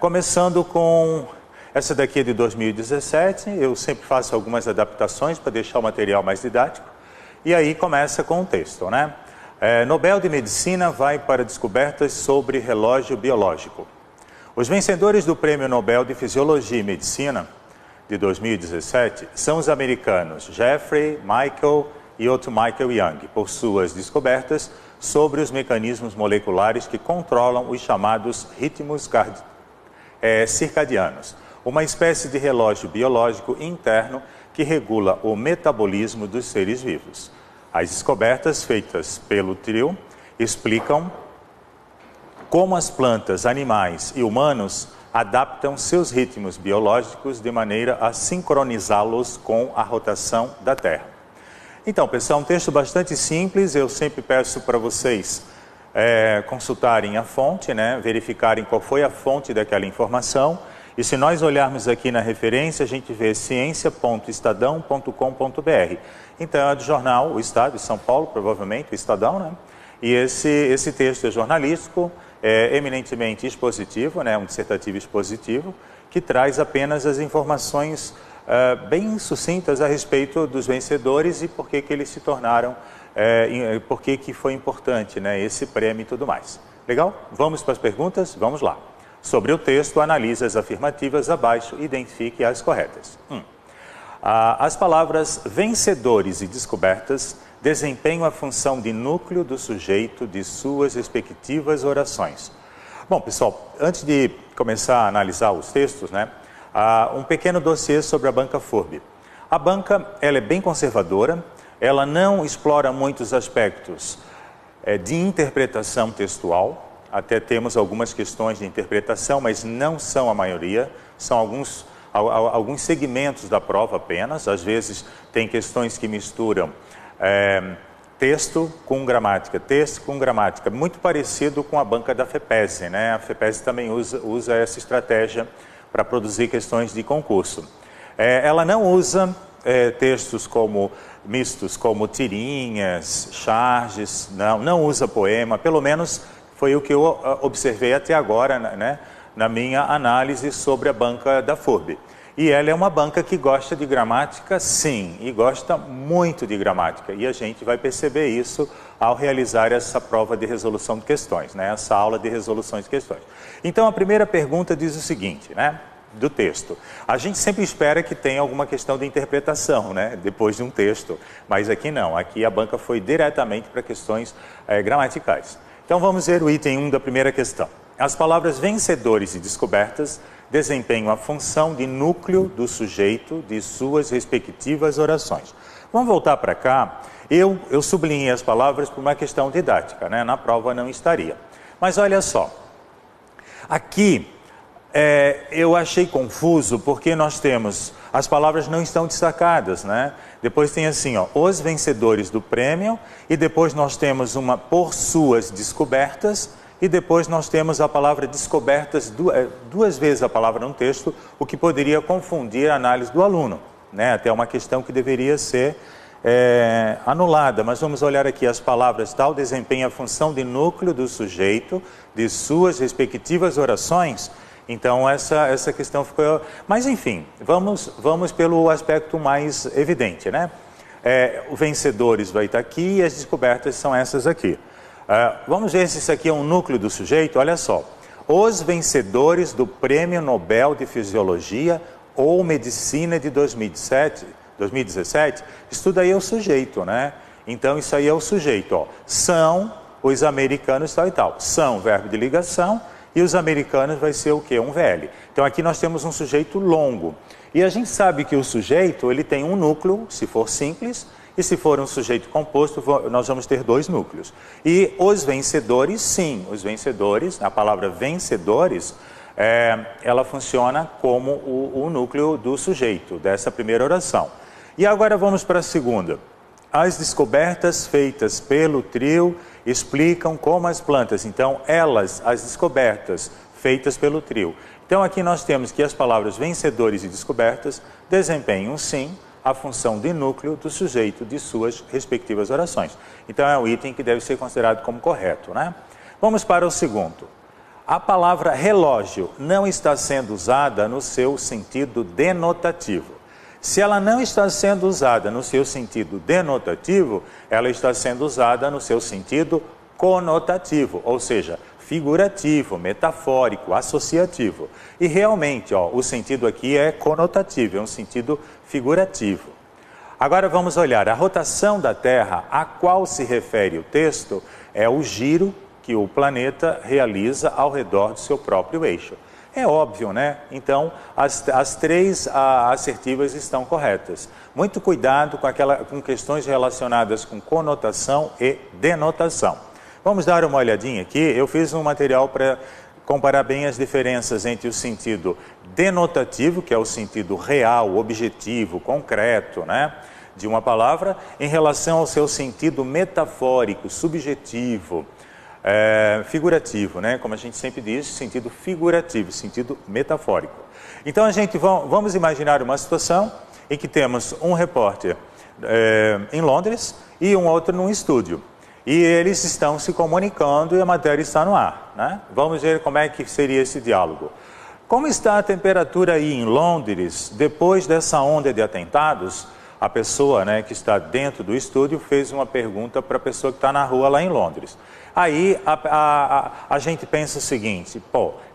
Começando com essa daqui de 2017, eu sempre faço algumas adaptações para deixar o material mais didático, e aí começa com o texto, né? Nobel de Medicina vai para descobertas sobre relógio biológico. Os vencedores do Prêmio Nobel de Fisiologia e Medicina de 2017 são os americanos Jeffrey, Michael e Otto Michael Young, por suas descobertas sobre os mecanismos moleculares que controlam os chamados ritmos circadianos, uma espécie de relógio biológico interno que regula o metabolismo dos seres vivos. As descobertas feitas pelo trio explicam como as plantas, animais e humanos adaptam seus ritmos biológicos de maneira a sincronizá-los com a rotação da Terra. Então, pessoal, um texto bastante simples. Eu sempre peço para vocês consultarem a fonte, né? Verificarem qual foi a fonte daquela informação. E se nós olharmos aqui na referência, a gente vê ciência.estadão.com.br. Então, é do jornal O Estado de São Paulo, provavelmente, o Estadão, né? E esse texto é jornalístico, eminentemente expositivo, né? Um dissertativo expositivo, que traz apenas as informações bem sucintas a respeito dos vencedores e por que eles se tornaram, por que foi importante, né, esse prêmio e tudo mais. Legal? Vamos para as perguntas? Vamos lá. Sobre o texto, analise as afirmativas abaixo e identifique as corretas. As palavras vencedores e descobertas desempenham a função de núcleo do sujeito de suas respectivas orações. Bom, pessoal, antes de começar a analisar os textos, né, um pequeno dossiê sobre a banca FURB. A banca, ela é bem conservadora, ela não explora muitos aspectos de interpretação textual, até temos algumas questões de interpretação, mas não são a maioria, são alguns segmentos da prova apenas. Às vezes tem questões que misturam texto com gramática, muito parecido com a banca da FEPESE, né? A FEPESE também usa essa estratégia para produzir questões de concurso. Ela não usa textos mistos como tirinhas, charges, não usa poema, pelo menos foi o que eu observei até agora, né, na minha análise sobre a banca da FURB. E ela é uma banca que gosta de gramática, sim, e gosta muito de gramática. E a gente vai perceber isso ao realizar essa prova de resolução de questões, né? Essa aula de resolução de questões. Então, a primeira pergunta diz o seguinte, né, do texto. A gente sempre espera que tenha alguma questão de interpretação, né, depois de um texto, mas aqui não. Aqui a banca foi diretamente para questões gramaticais. Então, vamos ver o item 1 da primeira questão. As palavras vencedores e descobertas desempenham a função de núcleo do sujeito de suas respectivas orações. Vamos voltar para cá. Eu sublinhei as palavras por uma questão didática, né? Na prova não estaria. Mas olha só, aqui eu achei confuso porque nós temos, as palavras não estão destacadas, né? Depois tem assim, ó, os vencedores do prêmio, e depois nós temos uma por suas descobertas, e depois nós temos a palavra descobertas, duas vezes a palavra no texto, o que poderia confundir a análise do aluno, né? Até uma questão que deveria ser anulada. Mas vamos olhar aqui, as palavras tal desempenham a função de núcleo do sujeito, de suas respectivas orações. Então essa questão ficou... Mas enfim, vamos pelo aspecto mais evidente, né? Os vencedores vai estar aqui e as descobertas são essas aqui. Vamos ver se isso aqui é um núcleo do sujeito. Olha só, os vencedores do Prêmio Nobel de Fisiologia ou Medicina de 2017, isso daí é o sujeito, né? Então isso aí é o sujeito, ó. São os americanos tal e tal. São, verbo de ligação, e os americanos vai ser o quê? Um VL. Então aqui nós temos um sujeito longo. E a gente sabe que o sujeito, ele tem um núcleo, se for simples, e se for um sujeito composto, nós vamos ter dois núcleos. E os vencedores, sim, os vencedores, a palavra vencedores, ela funciona como o núcleo do sujeito, dessa primeira oração. E agora vamos para a segunda. As descobertas feitas pelo trio explicam como as plantas, então as descobertas feitas pelo trio. Então aqui nós temos que as palavras vencedores e descobertas desempenham, sim, a função de núcleo do sujeito de suas respectivas orações. Então é um item que deve ser considerado como correto, né? Vamos para o segundo. A palavra relógio não está sendo usada no seu sentido denotativo. Se ela não está sendo usada no seu sentido denotativo, ela está sendo usada no seu sentido conotativo, ou seja, figurativo, metafórico, associativo. E realmente, o sentido aqui é conotativo, é um sentido figurativo. Agora vamos olhar, a rotação da Terra a qual se refere o texto é o giro que o planeta realiza ao redor do seu próprio eixo. É óbvio, né? Então, as três assertivas estão corretas. Muito cuidado com questões relacionadas com conotação e denotação. Vamos dar uma olhadinha aqui. Eu fiz um material para comparar bem as diferenças entre o sentido denotativo, que é o sentido real, objetivo, concreto, né, de uma palavra, em relação ao seu sentido metafórico, subjetivo, figurativo, né? Como a gente sempre diz, sentido figurativo, sentido metafórico. Então, vamos imaginar uma situação em que temos um repórter em Londres e um outro num estúdio. E eles estão se comunicando e a matéria está no ar, né? Vamos ver como é que seria esse diálogo. Como está a temperatura aí em Londres depois dessa onda de atentados? A pessoa, né, que está dentro do estúdio fez uma pergunta para a pessoa que está na rua lá em Londres. Aí a gente pensa o seguinte,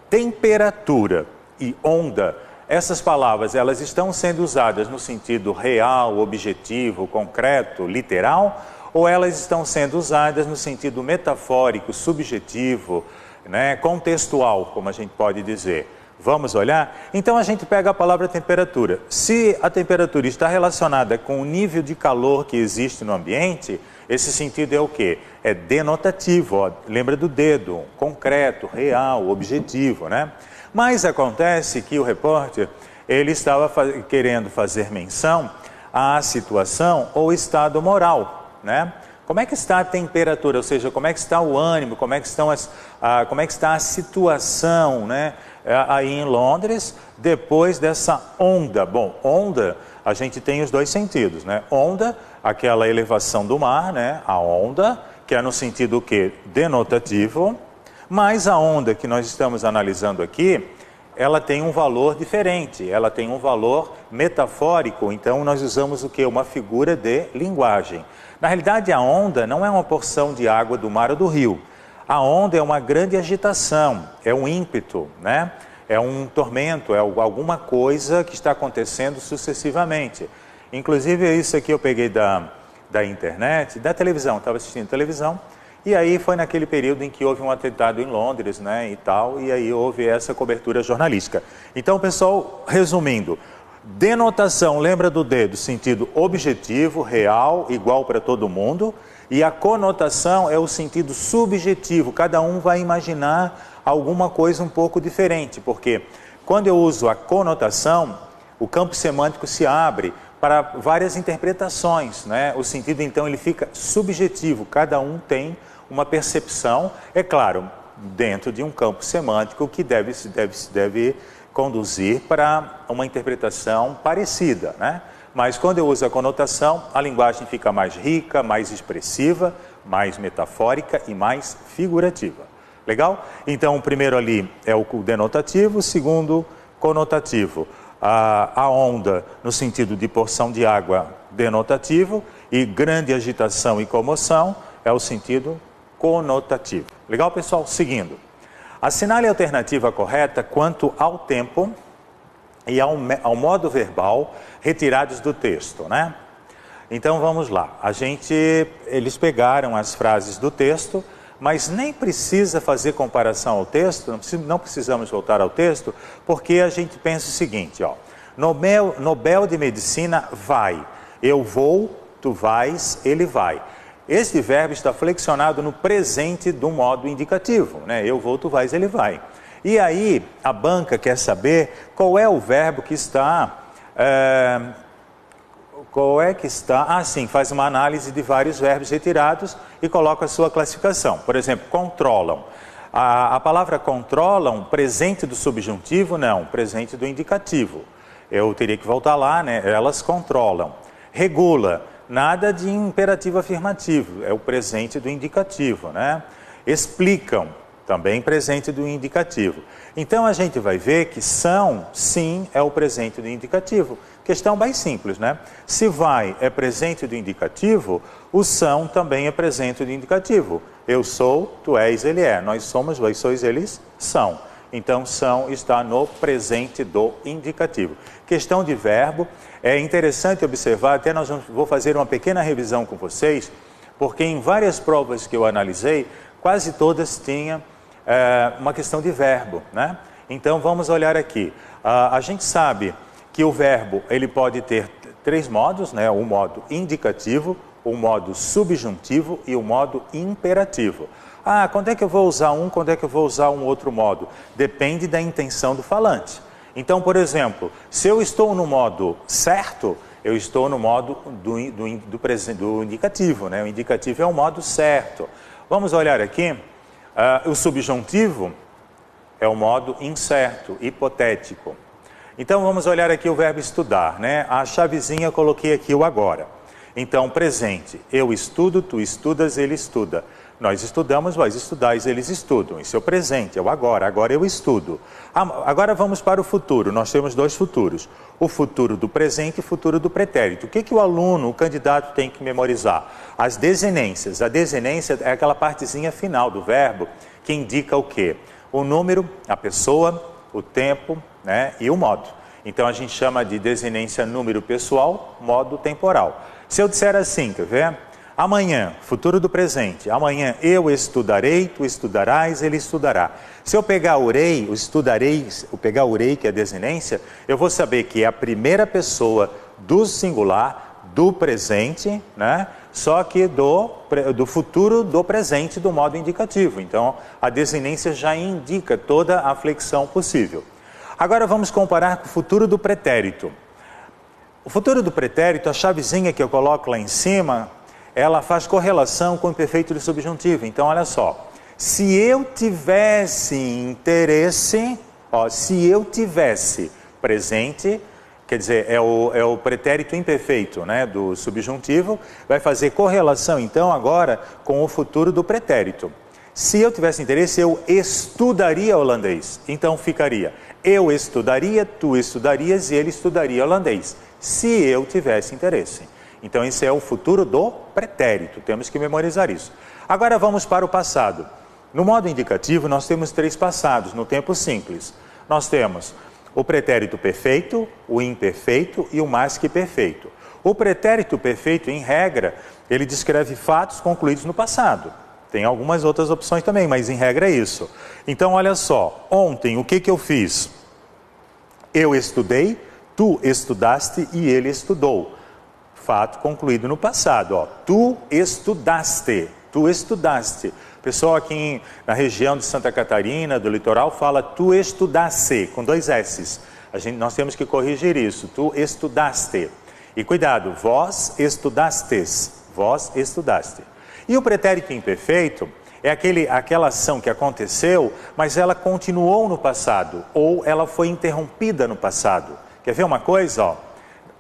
temperatura e onda, essas palavras, elas estão sendo usadas no sentido real, objetivo, concreto, literal, ou elas estão sendo usadas no sentido metafórico, subjetivo, né, contextual, como a gente pode dizer? Vamos olhar? Então a gente pega a palavra temperatura. Se a temperatura está relacionada com o nível de calor que existe no ambiente, esse sentido é o quê? É denotativo, lembra do dedo, concreto, real, objetivo, né? Mas acontece que o repórter, ele estava querendo fazer menção à situação ou estado moral, né? Como é que está a temperatura, ou seja, como é que está o ânimo, como é que está a situação, né, aí em Londres, depois dessa onda. Bom, onda, a gente tem os dois sentidos, né? Onda, aquela elevação do mar, né? A onda, que é no sentido o quê? Denotativo, mas a onda que nós estamos analisando aqui, ela tem um valor diferente, ela tem um valor metafórico, então nós usamos o quê? Uma figura de linguagem. Na realidade, a onda não é uma porção de água do mar ou do rio. A onda é uma grande agitação, é um ímpeto, né? É um tormento, é alguma coisa que está acontecendo sucessivamente. Inclusive, isso aqui eu peguei da internet, da televisão, estava assistindo televisão, e aí foi naquele período em que houve um atentado em Londres, né, e tal, e aí houve essa cobertura jornalística. Então, pessoal, resumindo, denotação, lembra do D, do sentido objetivo, real, igual para todo mundo, e a conotação é o sentido subjetivo, cada um vai imaginar alguma coisa um pouco diferente, porque quando eu uso a conotação, o campo semântico se abre para várias interpretações, né? O sentido então ele fica subjetivo, cada um tem uma percepção, é claro, dentro de um campo semântico que deve conduzir para uma interpretação parecida, né? Mas quando eu uso a conotação, a linguagem fica mais rica, mais expressiva, mais metafórica e mais figurativa. Legal? Então, o primeiro ali é o denotativo, o segundo, conotativo. A onda, no sentido de porção de água, denotativo, e grande agitação e comoção, é o sentido conotativo. Legal, pessoal? Seguindo. Assinale a alternativa correta quanto ao tempo e ao modo verbal retirados do texto, né? Então vamos lá. Eles pegaram as frases do texto, mas nem precisa fazer comparação ao texto, não precisamos voltar ao texto, porque a gente pensa o seguinte, Nobel de Medicina vai, eu vou, tu vais, ele vai. Este verbo está flexionado no presente do modo indicativo, né? Eu vou, tu vais, ele vai. E aí, a banca quer saber qual é o verbo que está... faz uma análise de vários verbos retirados e coloca a sua classificação. Por exemplo, controlam. A palavra controlam, presente do subjuntivo, não, presente do indicativo. Eu teria que voltar lá, né? Elas controlam. Regula, nada de imperativo afirmativo, é o presente do indicativo, né? Explicam, também presente do indicativo. Então a gente vai ver que são, sim, é o presente do indicativo. Questão bem simples, né? Se vai é presente do indicativo, o são também é presente do indicativo. Eu sou, tu és, ele é. Nós somos, vós sois, eles são. Então são está no presente do indicativo. Questão de verbo, é interessante observar, até vou fazer uma pequena revisão com vocês, porque em várias provas que eu analisei, quase todas tinham uma questão de verbo, né? Então vamos olhar aqui. A gente sabe que o verbo ele pode ter três modos, né? O modo indicativo, o modo subjuntivo e o modo imperativo. Quando é que eu vou usar um, quando é que eu vou usar um outro modo? Depende da intenção do falante. Então, por exemplo, se eu estou no modo certo, eu estou no modo do indicativo, né? O indicativo é o modo certo. Vamos olhar aqui. O subjuntivo é o modo incerto, hipotético. Então vamos olhar aqui o verbo estudar, né? A chavezinha eu coloquei aqui o agora. Então presente, eu estudo, tu estudas, ele estuda. Nós estudamos, vós estudais, eles estudam. Isso é o presente, é o agora eu estudo. Agora vamos para o futuro, nós temos dois futuros. O futuro do presente e o futuro do pretérito. O que o aluno, o candidato tem que memorizar? As desinências. A desinência é aquela partezinha final do verbo que indica o quê? O número, a pessoa, o tempo, né, e o modo. Então a gente chama de desinência número pessoal, modo temporal. Se eu disser assim, quer ver? Amanhã, futuro do presente. Amanhã eu estudarei, tu estudarás, ele estudará. Se eu pegar o rei, o estudareis, eu pegar o rei, que é a desinência, eu vou saber que é a primeira pessoa do singular, do presente, né? Só que do futuro do presente do modo indicativo. Então, a desinência já indica toda a flexão possível. Agora vamos comparar com o futuro do pretérito. O futuro do pretérito, a chavezinha que eu coloco lá em cima, ela faz correlação com o imperfeito do subjuntivo. Então, olha só. Se eu tivesse interesse, se eu tivesse presente, quer dizer, é o pretérito imperfeito, né, do subjuntivo, vai fazer correlação, então, agora com o futuro do pretérito. Se eu tivesse interesse, eu estudaria holandês. Então, ficaria, eu estudaria, tu estudarias e ele estudaria holandês. Se eu tivesse interesse. Então, esse é o futuro do pretérito. Temos que memorizar isso. Agora, vamos para o passado. No modo indicativo, nós temos três passados, no tempo simples. Nós temos o pretérito perfeito, o imperfeito e o mais que perfeito. O pretérito perfeito, em regra, ele descreve fatos concluídos no passado. Tem algumas outras opções também, mas em regra é isso. Então, olha só. Ontem, o que eu fiz? Eu estudei, tu estudaste e ele estudou. Fato concluído no passado. Tu estudaste, tu estudaste. O pessoal aqui na região de Santa Catarina, do litoral, fala tu estudasse, com dois S's. Nós temos que corrigir isso. Tu estudaste. E cuidado, vós estudastes. Vós estudaste. E o pretérito imperfeito é aquela ação que aconteceu, mas ela continuou no passado, ou ela foi interrompida no passado. Quer ver uma coisa?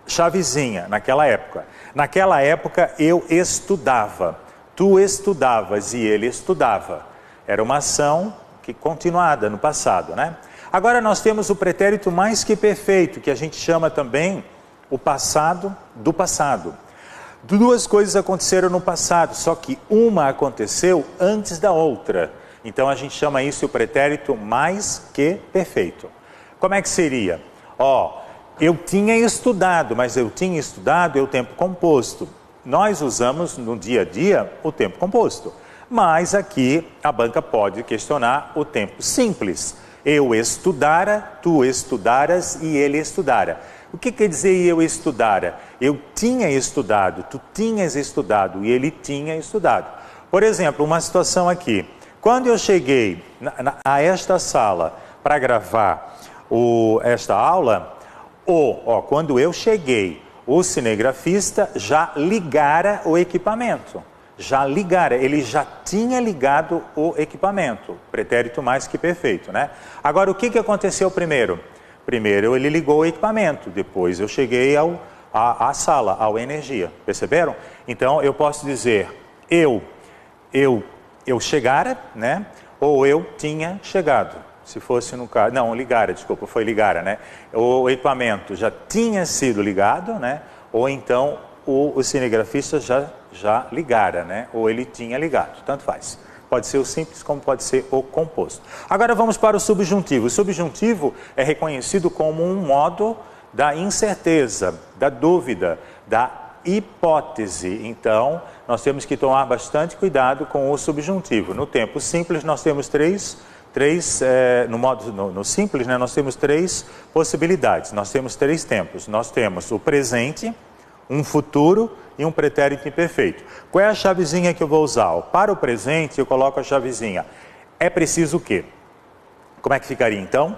Chavezinha, naquela época. Naquela época eu estudava. Tu estudavas e ele estudava. Era uma ação continuada no passado, né? Agora nós temos o pretérito mais que perfeito, que a gente chama também o passado do passado. Duas coisas aconteceram no passado, só que uma aconteceu antes da outra. Então a gente chama isso o pretérito mais que perfeito. Como é que seria? Eu tinha estudado, mas eu tinha estudado é o tempo composto. Nós usamos no dia a dia o tempo composto. Mas aqui a banca pode questionar o tempo simples. Eu estudara, tu estudaras e ele estudara. O que quer dizer eu estudara? Eu tinha estudado, tu tinhas estudado e ele tinha estudado. Por exemplo, uma situação aqui. Quando eu cheguei a esta sala para gravar esta aula, quando eu cheguei, o cinegrafista já ligara o equipamento. Ele já tinha ligado o equipamento. Pretérito mais que perfeito, né? Agora, o que aconteceu primeiro? Primeiro ele ligou o equipamento, depois eu cheguei à sala, à energia. Perceberam? Então, eu posso dizer, eu chegara, né? ou eu tinha chegado. Se fosse no caso, não, ligara, desculpa, foi ligara, né? O equipamento já tinha sido ligado, né? Ou então o cinegrafista já ligara, né? Ou ele tinha ligado, tanto faz. Pode ser o simples como pode ser o composto. Agora vamos para o subjuntivo. O subjuntivo é reconhecido como um modo da incerteza, da dúvida, da hipótese. Então, nós temos que tomar bastante cuidado com o subjuntivo. No tempo simples, nós temos no simples, né, nós temos três possibilidades. Nós temos três tempos. Nós temos o presente, um futuro e um pretérito imperfeito. Qual é a chavezinha que eu vou usar? Para o presente, eu coloco a chavezinha. É preciso o quê? Como é que ficaria então?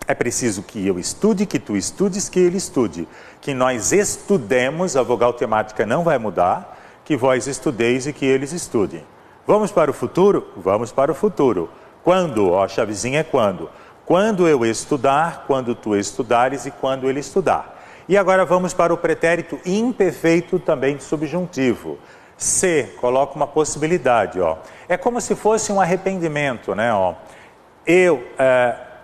É preciso que eu estude, que tu estudes, que ele estude. Que nós estudemos, a vogal temática não vai mudar, que vós estudeis e que eles estudem. Vamos para o futuro? Vamos para o futuro. Quando? Ó, a chavezinha é quando. Quando eu estudar, quando tu estudares e quando ele estudar. E agora vamos para o pretérito imperfeito também de subjuntivo. Se, coloca uma possibilidade, ó. É como se fosse um arrependimento, né, ó.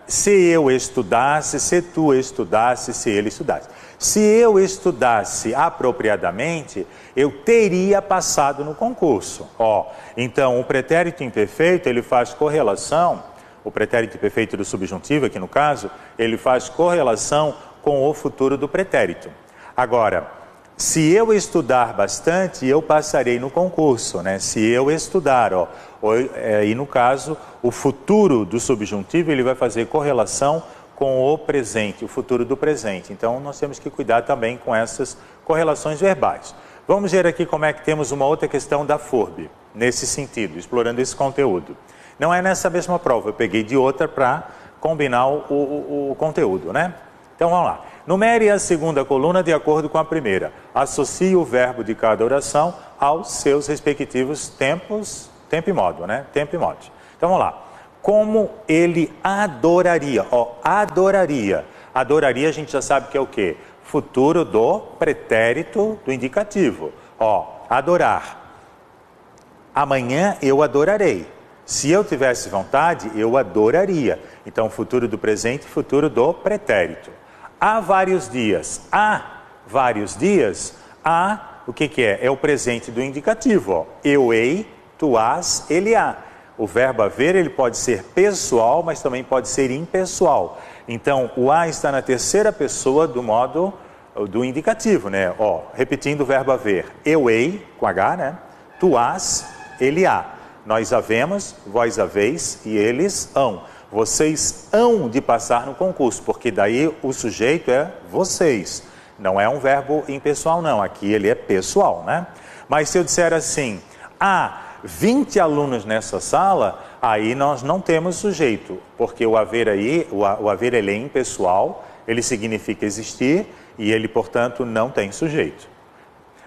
Se eu estudasse, se tu estudasse, se ele estudasse. Se eu estudasse apropriadamente, eu teria passado no concurso. Ó, então, o pretérito imperfeito, ele faz correlação, o pretérito imperfeito do subjuntivo, aqui no caso, ele faz correlação com o futuro do pretérito. Agora, se eu estudar bastante, eu passarei no concurso, né? Se eu estudar, ó, e no caso, o futuro do subjuntivo, ele vai fazer correlação com o presente, o futuro do presente. Então, nós temos que cuidar também com essas correlações verbais. Vamos ver aqui como é que temos uma outra questão da FURB, nesse sentido, explorando esse conteúdo. Não é nessa mesma prova, eu peguei de outra para combinar o conteúdo, né? Então, vamos lá. Numere a segunda coluna de acordo com a primeira. Associe o verbo de cada oração aos seus respectivos tempos, tempo e modo, né? Tempo e modo. Então, vamos lá. Como ele adoraria, ó, adoraria. Adoraria a gente já sabe que é o quê? Futuro do pretérito do indicativo. Ó, adorar. Amanhã eu adorarei. Se eu tivesse vontade, eu adoraria. Então, futuro do presente, futuro do pretérito. Há vários dias. Há vários dias. Há, o que é? É o presente do indicativo. Ó. Eu hei, tu has, ele há. O verbo haver, ele pode ser pessoal, mas também pode ser impessoal. Então, o há está na terceira pessoa do modo do indicativo, né? Ó, repetindo o verbo haver. Eu hei, com H, né? Tu has, ele há. Nós havemos, vós haveis e eles hão. Vocês hão de passar no concurso, porque daí o sujeito é vocês. Não é um verbo impessoal, não. Aqui ele é pessoal, né? Mas se eu disser assim, há 20 alunos nessa sala, aí nós não temos sujeito, porque o haver aí, o haver ele é impessoal, ele significa existir e ele, portanto, não tem sujeito.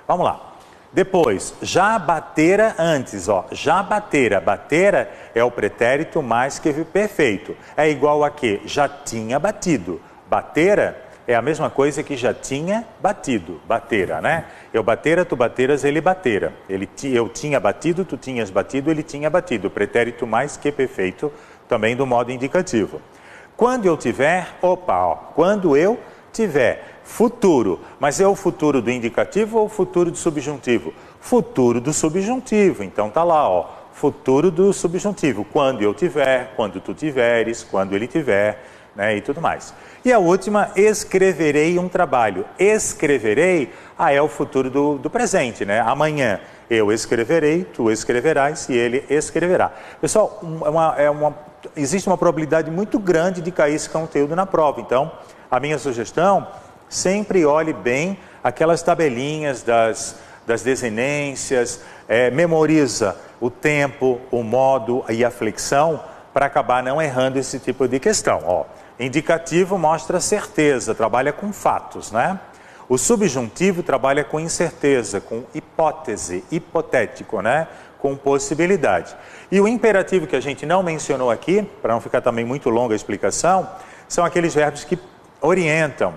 Vamos lá. Depois, já batera antes, ó, já batera. Batera é o pretérito mais que perfeito. É igual a quê? Já tinha batido. Batera é a mesma coisa que já tinha batido. Batera, né? Eu batera, tu bateras, ele batera. Eu tinha batido, tu tinhas batido, ele tinha batido. Pretérito mais que perfeito, também do modo indicativo. Quando eu tiver, opa, ó, quando eu tiver. Futuro, mas é o futuro do indicativo ou o futuro do subjuntivo? Futuro do subjuntivo, então tá lá, ó, futuro do subjuntivo, quando eu tiver, quando tu tiveres, quando ele tiver, né, e tudo mais. E a última, escreverei um trabalho. Escreverei, é o futuro do presente, né? Amanhã eu escreverei, tu escreverás e ele escreverá. Pessoal, existe uma probabilidade muito grande de cair esse conteúdo na prova, então a minha sugestão, sempre olhe bem aquelas tabelinhas das desinências, memoriza o tempo, o modo e a flexão para acabar não errando esse tipo de questão. Ó, indicativo mostra certeza, trabalha com fatos, né? O subjuntivo trabalha com incerteza, com hipótese, hipotético, né? Com possibilidade. E o imperativo que a gente não mencionou aqui, para não ficar também muito longa a explicação, são aqueles verbos que orientam,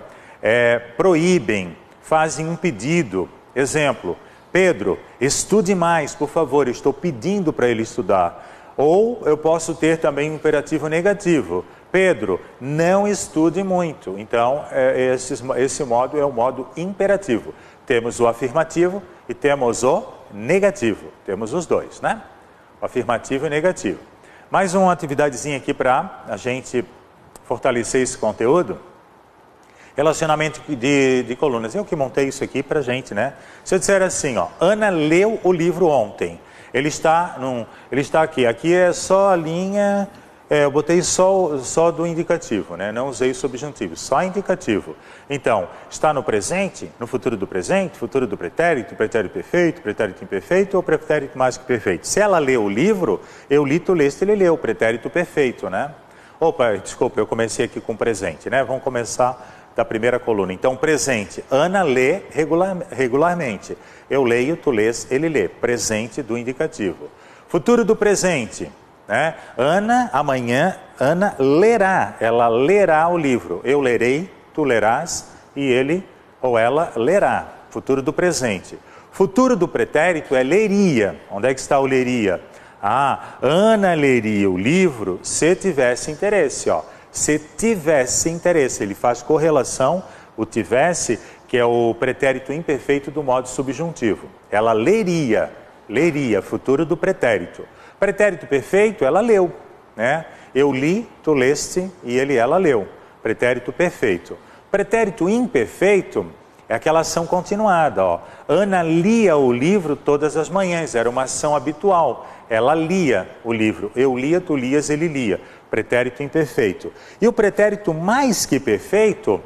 proíbem, fazem um pedido. Exemplo, Pedro, estude mais, por favor, eu estou pedindo para ele estudar. Ou eu posso ter também um imperativo negativo. Pedro, não estude muito. Então, esse modo é o modo imperativo. Temos o afirmativo e temos o negativo. Temos os dois, né? O afirmativo e negativo. Mais uma atividadezinha aqui para a gente fortalecer esse conteúdo. Relacionamento de colunas. Eu que montei isso aqui para a gente, né? Se eu disser assim, ó, Ana leu o livro ontem. Ele está aqui. Aqui é só a linha... eu botei só do indicativo, né? Não usei subjuntivo, só indicativo. Então, está no presente, no futuro do presente, futuro do pretérito perfeito, pretérito imperfeito ou pretérito mais que perfeito. Se ela leu o livro, eu li, tu leste, ele leu, pretérito perfeito, né? Opa, desculpa, eu comecei aqui com presente, né? Vamos começar da primeira coluna. Então, presente, Ana lê regularmente. Eu leio, tu lês, ele lê. Presente do indicativo. Futuro do presente, né? Ana, amanhã, Ana lerá. Ela lerá o livro. Eu lerei, tu lerás e ele ou ela lerá. Futuro do presente. Futuro do pretérito é leria. Onde é que está o leria? Ana leria o livro se tivesse interesse, ó. Se tivesse interesse, ele faz correlação, o tivesse, que é o pretérito imperfeito do modo subjuntivo. Ela leria, futuro do pretérito. Pretérito perfeito, ela leu, né? Eu li, tu leste e ela leu. Pretérito perfeito. Pretérito imperfeito é aquela ação continuada, ó. Ana lia o livro todas as manhãs, era uma ação habitual. Ela lia o livro. Eu lia, tu lias, ele lia. Pretérito imperfeito. E o pretérito mais que perfeito,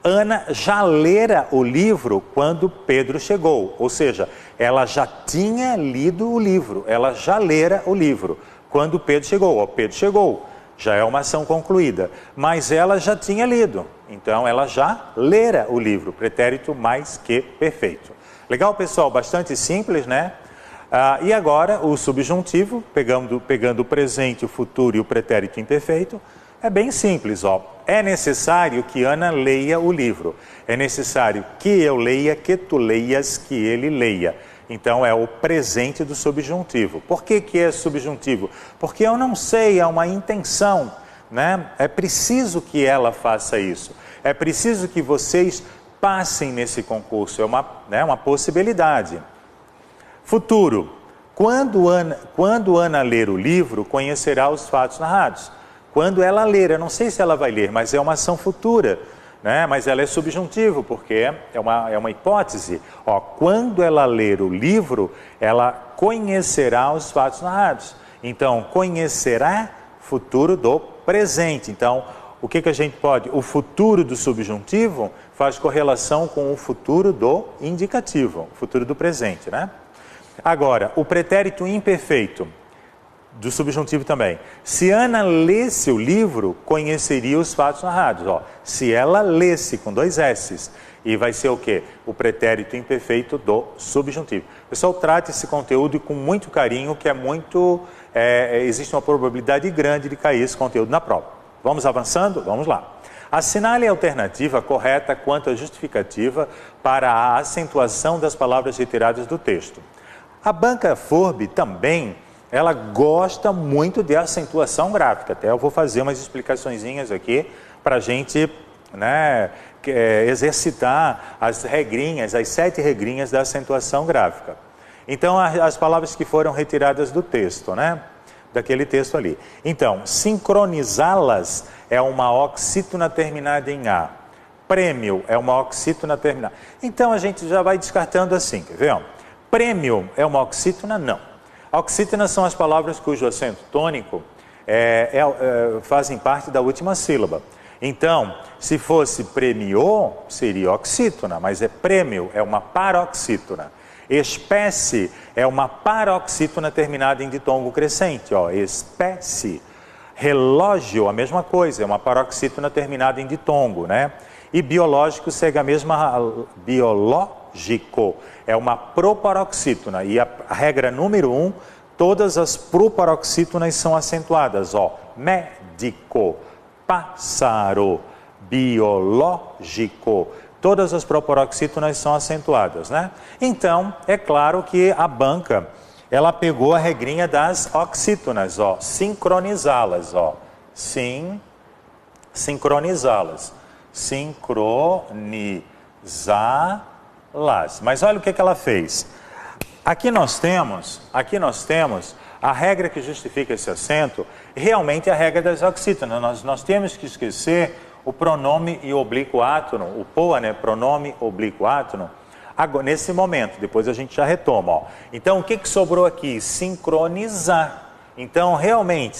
Ana já lera o livro quando Pedro chegou. Ou seja, ela já tinha lido o livro. Ela já lera o livro quando Pedro chegou. Ó, Pedro chegou. Já é uma ação concluída. Mas ela já tinha lido. Então, ela já lera o livro. Pretérito mais que perfeito. Legal, pessoal? Bastante simples, né? E agora, o subjuntivo, pegando o presente, o futuro e o pretérito imperfeito, é bem simples, ó. É necessário que Ana leia o livro. É necessário que eu leia, que tu leias, que ele leia. Então, é o presente do subjuntivo. Por que é subjuntivo? Porque eu não sei, é uma intenção, né? É preciso que ela faça isso. É preciso que vocês passem nesse concurso. É uma possibilidade. Futuro. Quando Ana ler o livro, conhecerá os fatos narrados. Quando ela ler, eu não sei se ela vai ler, mas é uma ação futura, né? Mas ela é subjuntivo, porque é uma hipótese. Ó, quando ela ler o livro, ela conhecerá os fatos narrados. Então, conhecerá, futuro do presente. Então, o que a gente pode? O futuro do subjuntivo faz correlação com o futuro do indicativo, o futuro do presente, né? Agora, o pretérito imperfeito, do subjuntivo também. Se Ana lesse o livro, conheceria os fatos narrados. Ó, se ela lesse, com 2 S's, e vai ser o quê? O pretérito imperfeito do subjuntivo. Pessoal, trate esse conteúdo com muito carinho, que existe uma probabilidade grande de cair esse conteúdo na prova. Vamos avançando? Vamos lá. Assinale a alternativa correta quanto à justificativa para a acentuação das palavras retiradas do texto. A banca FORB também, ela gosta muito de acentuação gráfica. Até eu vou fazer umas explicaçõezinhas aqui para a gente, né, exercitar as regrinhas, as 7 regrinhas da acentuação gráfica. Então, as palavras que foram retiradas do texto, né, daquele texto ali. Então, sincronizá-las é uma oxítona terminada em A. Prêmio é uma oxítona terminada. Então, a gente já vai descartando assim, quer ver? Prêmio é uma oxítona? Não. Oxítonas são as palavras cujo acento tônico fazem parte da última sílaba. Então, se fosse premiou, seria oxítona, mas prêmio, é uma paroxítona. Espécie é uma paroxítona terminada em ditongo crescente, ó, espécie. Relógio, a mesma coisa, é uma paroxítona terminada em ditongo, né? E biológico segue a mesma, biológico, é uma proparoxítona. E a regra número 1, todas as proparoxítonas são acentuadas, ó. Médico, pássaro, biológico. Todas as proparoxítonas são acentuadas, né? Então, é claro que a banca, ela pegou a regrinha das oxítonas, ó, sincronizá-las, ó, sincronizá-las, sincronizá-las. Mas olha o que ela fez. Aqui nós temos a regra que justifica esse acento, realmente é a regra das oxítonas. Nós temos que esquecer o pronome e oblíquo átono, o POA, né, pronome oblíquo átono, agora, nesse momento, depois a gente já retoma, ó. Então, o que sobrou aqui? Sincronizar. Então, realmente,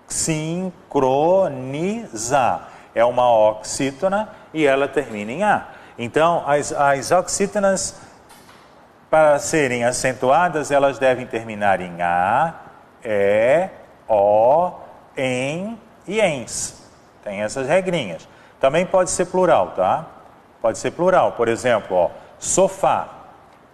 sincronizar. É uma oxítona e ela termina em A. Então, as oxítonas, para serem acentuadas, elas devem terminar em A, E, O, EM e ENS. Tem essas regrinhas. Também pode ser plural, tá? Pode ser plural. Por exemplo, ó, sofá.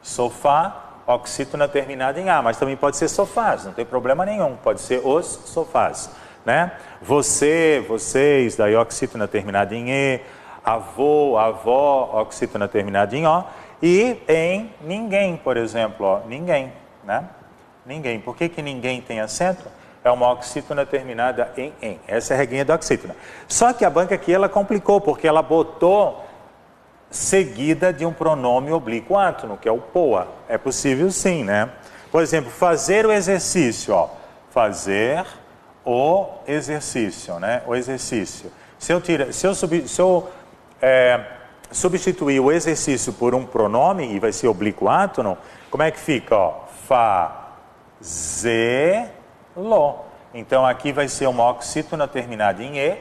Sofá, oxítona terminada em A, mas também pode ser sofás, não tem problema nenhum. Pode ser os sofás, né? Você, vocês, daí oxítona terminada em E. Avô, avó, oxítona terminada em O. E em ninguém, por exemplo, ó, ninguém, né? Ninguém. Por que ninguém tem acento? É uma oxítona terminada em em. Essa é a regrinha da oxítona. Só que a banca aqui, ela complicou, porque ela botou seguida de um pronome oblíquo átono, que é o POA. É possível sim, né? Por exemplo, fazer o exercício, ó. Fazer o exercício, né? O exercício. Se eu substituir o exercício por um pronome, e vai ser oblíquo átono, como é que fica, ó? Fazê-lo. Então, aqui vai ser uma oxítona terminada em E,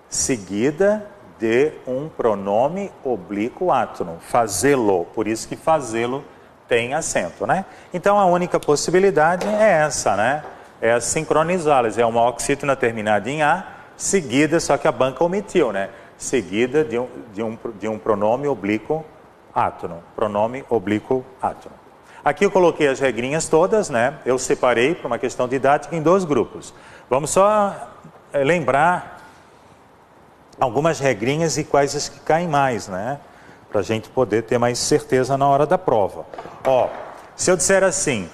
seguida de um pronome oblíquo átono. Fazê-lo. Por isso que fazê-lo tem acento, né? Então, a única possibilidade é essa, né? É sincronizá-las. É uma oxítona terminada em A, seguida, só que a banca omitiu, né? Seguida de um pronome oblíquo átono. Pronome oblíquo átono. Aqui eu coloquei as regrinhas todas, né? Eu separei para uma questão didática em 2 grupos. Vamos só lembrar algumas regrinhas e quais as que caem mais, né? Para a gente poder ter mais certeza na hora da prova. Ó, se eu disser assim,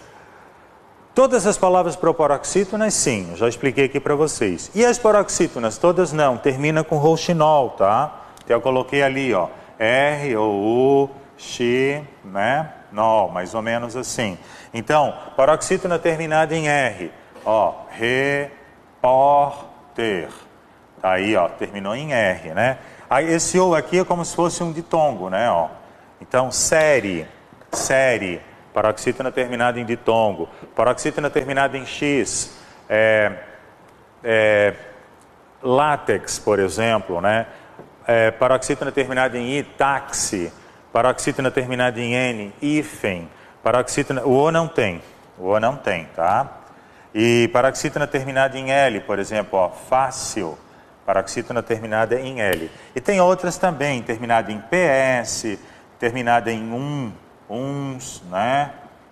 todas as palavras proparoxítonas, sim, eu já expliquei aqui para vocês. E as paroxítonas, todas não, termina com rouxinol, tá? Então eu coloquei ali, ó, R, O, U, X, né? Nol, mais ou menos assim. Então, paroxítona terminada em R, ó, repórter. Tá aí, ó, terminou em R, né? Aí esse O aqui é como se fosse um ditongo, né, ó. Então, série, paroxítona terminada em ditongo, paroxítona terminada em X, látex, por exemplo, né? Paroxítona terminada em I, táxi, paroxítona terminada em N, hífen, paroxítona, o O não tem, tá? E paroxítona terminada em L, por exemplo, ó, fácil, paroxítona terminada em L. E tem outras também, terminada em PS, terminada em uns, né?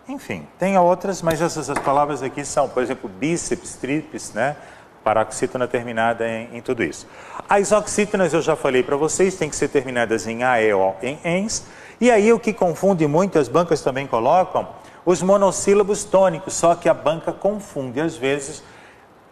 Enfim, tem outras, mas essas palavras aqui são, por exemplo, bíceps, tríceps, né? Paroxítona terminada em tudo isso. As oxítonas eu já falei para vocês, tem que ser terminadas em A, E, O, em ENS. E aí o que confunde muito, as bancas também colocam, os monossílabos tônicos, só que a banca confunde às vezes.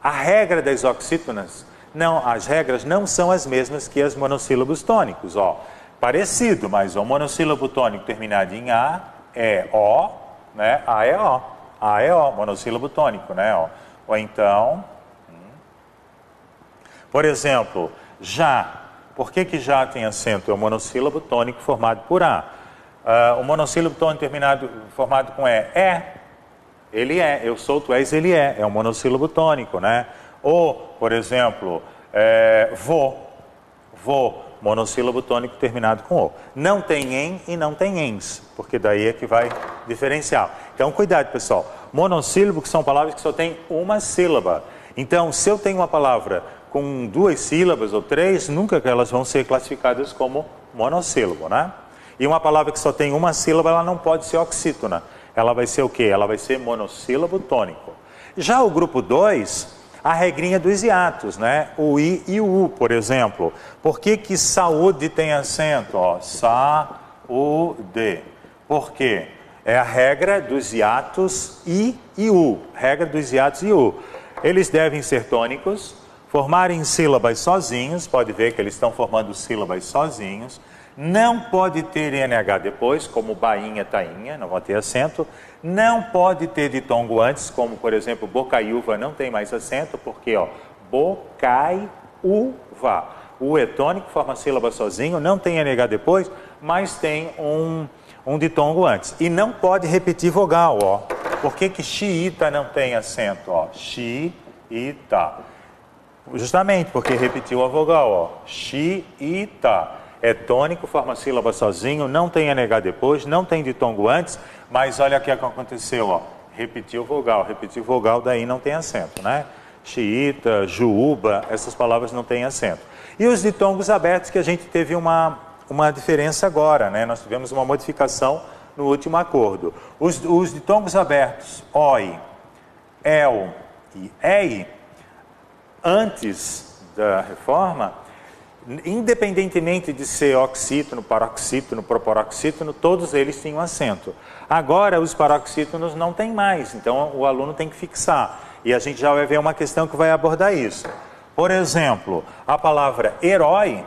A regra das oxítonas, não, as regras não são as mesmas que as monossílabos tônicos, ó. Parecido, mas o monossílabo tônico terminado em A, E, O, né? A, E, O. A, E, O, monossílabo tônico, né? Ó. Ou então, por exemplo, já. Por que já tem acento? É o monossílabo tônico formado por A. O monossílabo tônico formado com E. Ele é. Eu sou, tu és, ele é. É um monossílabo tônico, né? Ou, por exemplo, vou. Monossílabo tônico terminado com O. Não tem em e não tem ens, porque daí é que vai diferenciar. Então, cuidado, pessoal. Monossílabo, que são palavras que só têm uma sílaba. Então, se eu tenho uma palavra com 2 sílabas ou 3, nunca que elas vão ser classificadas como monossílabo, né? E uma palavra que só tem uma sílaba, ela não pode ser oxítona. Ela vai ser o quê? Ela vai ser monossílabo tônico. Já o grupo 2, a regrinha dos hiatos, né? O I e o U, por exemplo. Por que saúde tem acento? Ó, saúde. Por quê? É a regra dos hiatos I e U. Regra dos hiatos I e U. Eles devem ser tônicos, formarem sílabas sozinhos, pode ver que eles estão formando sílabas sozinhos. Não pode ter INH depois, como bainha, tainha, não vai ter acento. Não pode ter ditongo antes, como por exemplo, bocaiúva não tem mais acento, porque ó, bocaiúva. O é tônico, forma sílaba sozinho, não tem INH depois, mas tem um ditongo antes. E não pode repetir vogal, ó. Por que que xiita não tem acento, ó? Xiita. Justamente porque repetiu a vogal, ó. Xiita. É tônico, forma sílaba sozinho, não tem INH depois, não tem ditongo antes, mas olha o que aconteceu, ó. Repetiu vogal, daí não tem acento, né? Xiita, juúba, essas palavras não têm acento. E os ditongos abertos que a gente teve uma diferença agora, né? Nós tivemos uma modificação no último acordo. Os ditongos abertos, oi, el e ei, antes da reforma, independentemente de ser oxítono, paroxítono, proporoxítono, todos eles tinham acento. Agora os paroxítonos não tem mais, então o aluno tem que fixar. E a gente já vai ver uma questão que vai abordar isso. Por exemplo, a palavra herói,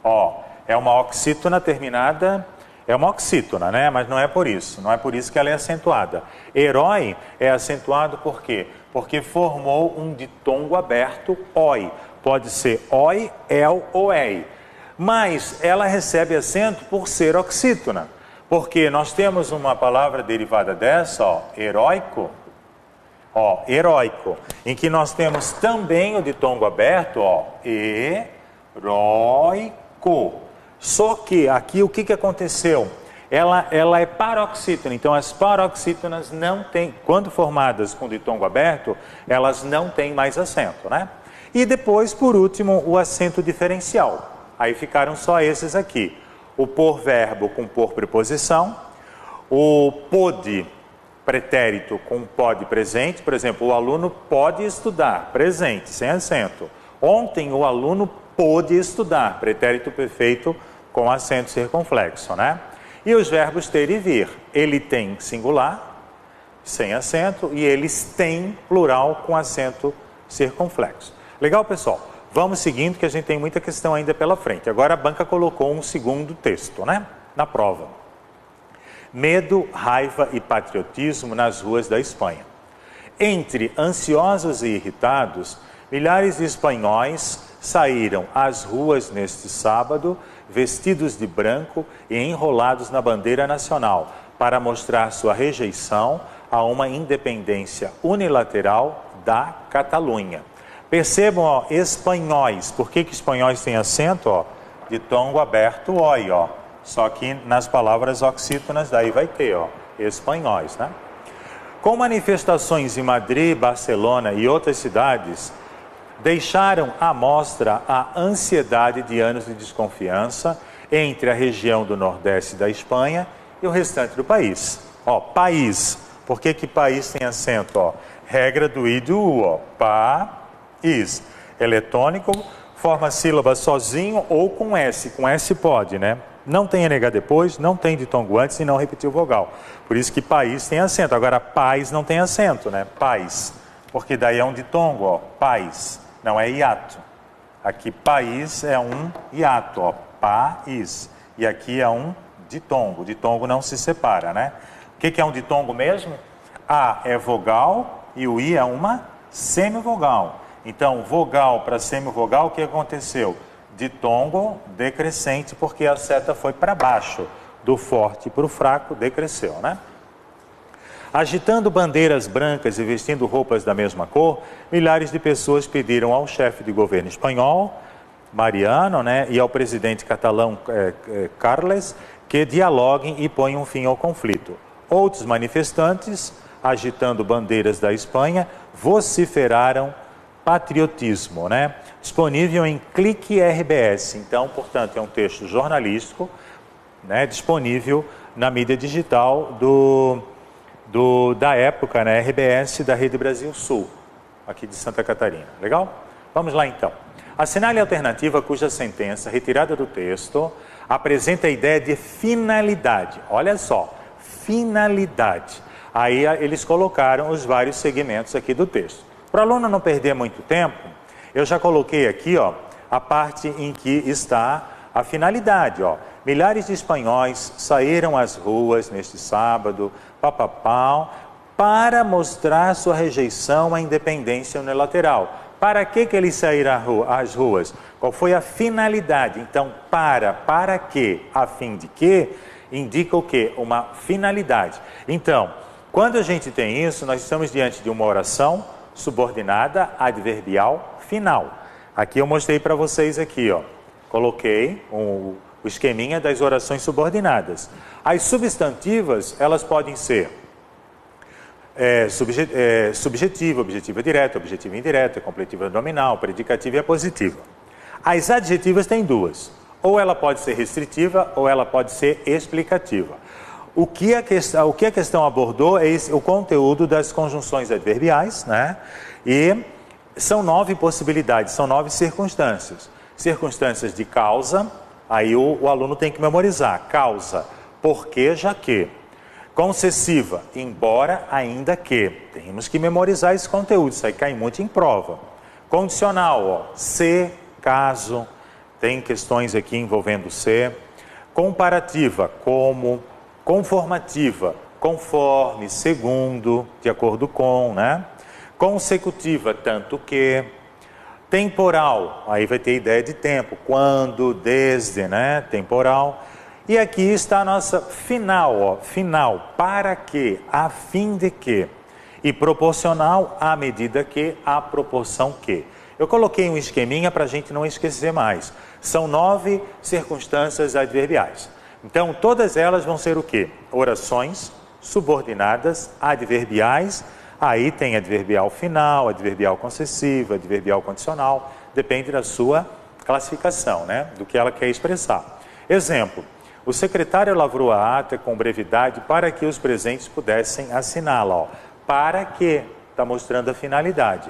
ó, é uma oxítona terminada, é uma oxítona, né? Mas não é por isso que ela é acentuada. Herói é acentuado por quê? Porque formou um ditongo aberto, oi. Pode ser oi, el ou ei. Mas ela recebe acento por ser oxítona. Porque nós temos uma palavra derivada dessa, ó, heróico. Ó, heróico. Em que nós temos também o ditongo aberto, ó, heróico. Só que aqui o que aconteceu? Ela é paroxítona, então as paroxítonas não têm, quando formadas com ditongo aberto, elas não têm mais acento, né? E depois, por último, o acento diferencial. Aí ficaram só esses aqui. O por verbo com por preposição, o pode pretérito com pode presente, por exemplo, o aluno pode estudar, presente, sem acento. Ontem o aluno pôde estudar, pretérito perfeito com acento circunflexo, né? E os verbos ter e vir. Ele tem singular, sem acento, e eles têm plural com acento circunflexo. Legal, pessoal? Vamos seguindo que a gente tem muita questão ainda pela frente. Agora a banca colocou um segundo texto, né? Na prova. Medo, raiva e patriotismo nas ruas da Espanha. Entre ansiosos e irritados, milhares de espanhóis saíram às ruas neste sábado, vestidos de branco e enrolados na bandeira nacional, para mostrar sua rejeição a uma independência unilateral da Catalunha. Percebam, ó, espanhóis. Por que espanhóis tem acento, ó? Ditongo aberto, oi, ó. Só que nas palavras oxítonas, daí vai ter, ó, espanhóis, né? Com manifestações em Madrid, Barcelona e outras cidades, deixaram à mostra a ansiedade de anos de desconfiança entre a região do Nordeste da Espanha e o restante do país. Ó, país. Por que país tem acento, ó? Regra do I e do U, ó. País. Ele é tônico, forma sílaba sozinho ou com S. Com S pode, né? Não tem NH depois, não tem ditongo antes e não repetiu vogal. Por isso que país tem acento. Agora, pais não tem acento, né? Pais. Porque daí é um ditongo, ó. Pais. Não é hiato. Aqui, país é um hiato, ó. País. E aqui é um ditongo. Ditongo não se separa, né? O que é um ditongo mesmo? A é vogal e o I é uma semivogal. Então, vogal para semivogal, o que aconteceu? Ditongo decrescente, porque a seta foi para baixo. Do forte para o fraco, decresceu, né? Agitando bandeiras brancas e vestindo roupas da mesma cor, milhares de pessoas pediram ao chefe de governo espanhol, Mariano, né, e ao presidente catalão Carles, que dialoguem e ponham fim ao conflito. Outros manifestantes, agitando bandeiras da Espanha, vociferaram patriotismo, né? Disponível em Clique RBS. Então, portanto, é um texto jornalístico, né, disponível na mídia digital da época, né, RBS da Rede Brasil Sul, aqui de Santa Catarina. Legal? Vamos lá então. Assinale a alternativa cuja sentença, retirada do texto, apresenta a ideia de finalidade. Olha só, finalidade. Aí eles colocaram os vários segmentos aqui do texto. Para o aluno não perder muito tempo, eu já coloquei aqui, ó, a parte em que está a finalidade, ó. Milhares de espanhóis saíram às ruas neste sábado, papapau, para mostrar sua rejeição à independência unilateral. Para que eles saíram às ruas? Qual foi a finalidade? Então, para que, a fim de que, indica o quê? Uma finalidade. Então, quando a gente tem isso, nós estamos diante de uma oração subordinada adverbial final. Aqui eu mostrei para vocês aqui, ó. Coloquei o esqueminha das orações subordinadas. As substantivas, elas podem ser subjetiva, objetiva direta, objetiva indireta, completiva nominal, predicativa e apositiva. As adjetivas têm duas. Ou ela pode ser restritiva ou ela pode ser explicativa. O que a questão abordou é o conteúdo das conjunções adverbiais, né? E são 9 possibilidades, são 9 circunstâncias. Circunstâncias de causa, aí o aluno tem que memorizar. Causa, porque, já que. Concessiva, embora, ainda que. Temos que memorizar esse conteúdo, isso aí cai muito em prova. Condicional, ó, se, caso, tem questões aqui envolvendo se. Comparativa, como. Conformativa, conforme, segundo, de acordo com, né? Consecutiva, tanto que. Temporal, aí vai ter ideia de tempo, quando, desde, né? Temporal. E aqui está a nossa final, ó, final, para que, a fim de que. E proporcional, à medida que, à proporção que. Eu coloquei um esqueminha para a gente não esquecer mais. São 9 circunstâncias adverbiais. Então, todas elas vão ser o quê? Orações subordinadas, adverbiais. Aí tem adverbial final, adverbial concessivo, adverbial condicional. Depende da sua classificação, né? Do que ela quer expressar. Exemplo. O secretário lavrou a ata com brevidade para que os presentes pudessem assiná-la. Ó. Para que, está mostrando a finalidade.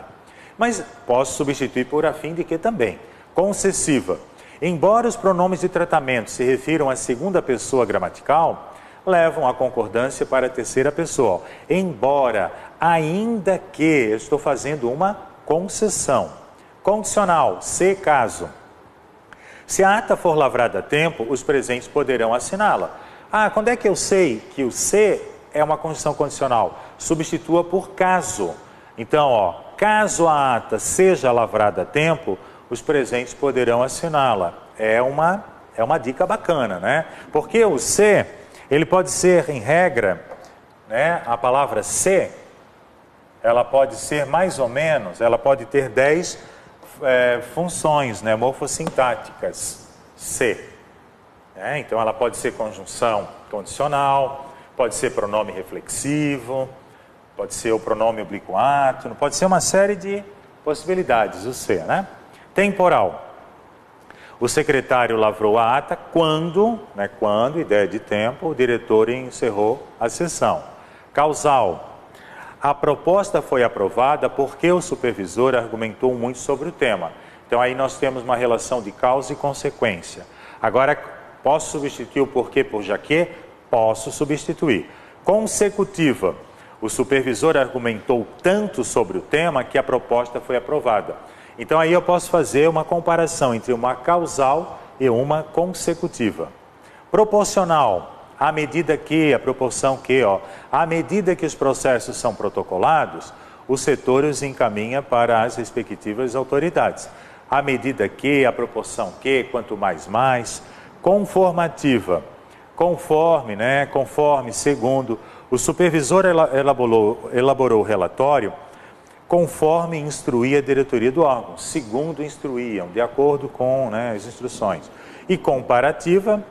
Mas posso substituir por a fim de que também. Concessiva. Embora os pronomes de tratamento se refiram à segunda pessoa gramatical, levam a concordância para a terceira pessoa. Ó. Embora, ainda que, eu estou fazendo uma concessão. Condicional, se caso. Se a ata for lavrada a tempo, os presentes poderão assiná-la. Ah, quando é que eu sei que o se é uma condição condicional? Substitua por caso. Então, ó, caso a ata seja lavrada a tempo, os presentes poderão assiná-la. É uma dica bacana, né? Porque o se, ele pode ser, em regra, né, a palavra se, ela pode ser mais ou menos, ela pode ter 10 funções, né, morfossintáticas, se. Então, ela pode ser conjunção condicional, pode ser pronome reflexivo, pode ser o pronome oblíquo-átono, pode ser uma série de possibilidades, o se, né? Temporal. O secretário lavrou a ata quando, ideia de tempo, o diretor encerrou a sessão. Causal. A proposta foi aprovada porque o supervisor argumentou muito sobre o tema. Então, aí nós temos uma relação de causa e consequência. Agora, posso substituir o porquê por já que? Posso substituir. Consecutiva. O supervisor argumentou tanto sobre o tema que a proposta foi aprovada. Então, aí eu posso fazer uma comparação entre uma causal e uma consecutiva. Proporcional. À medida que, a proporção que, ó, à medida que os processos são protocolados, o setor os encaminha para as respectivas autoridades. À medida que, a proporção que, quanto mais. Conformativa. Conforme, né? Conforme, segundo. O supervisor elaborou o relatório conforme instruía a diretoria do órgão. Segundo instruíam, de acordo com, né, as instruções. E comparativa.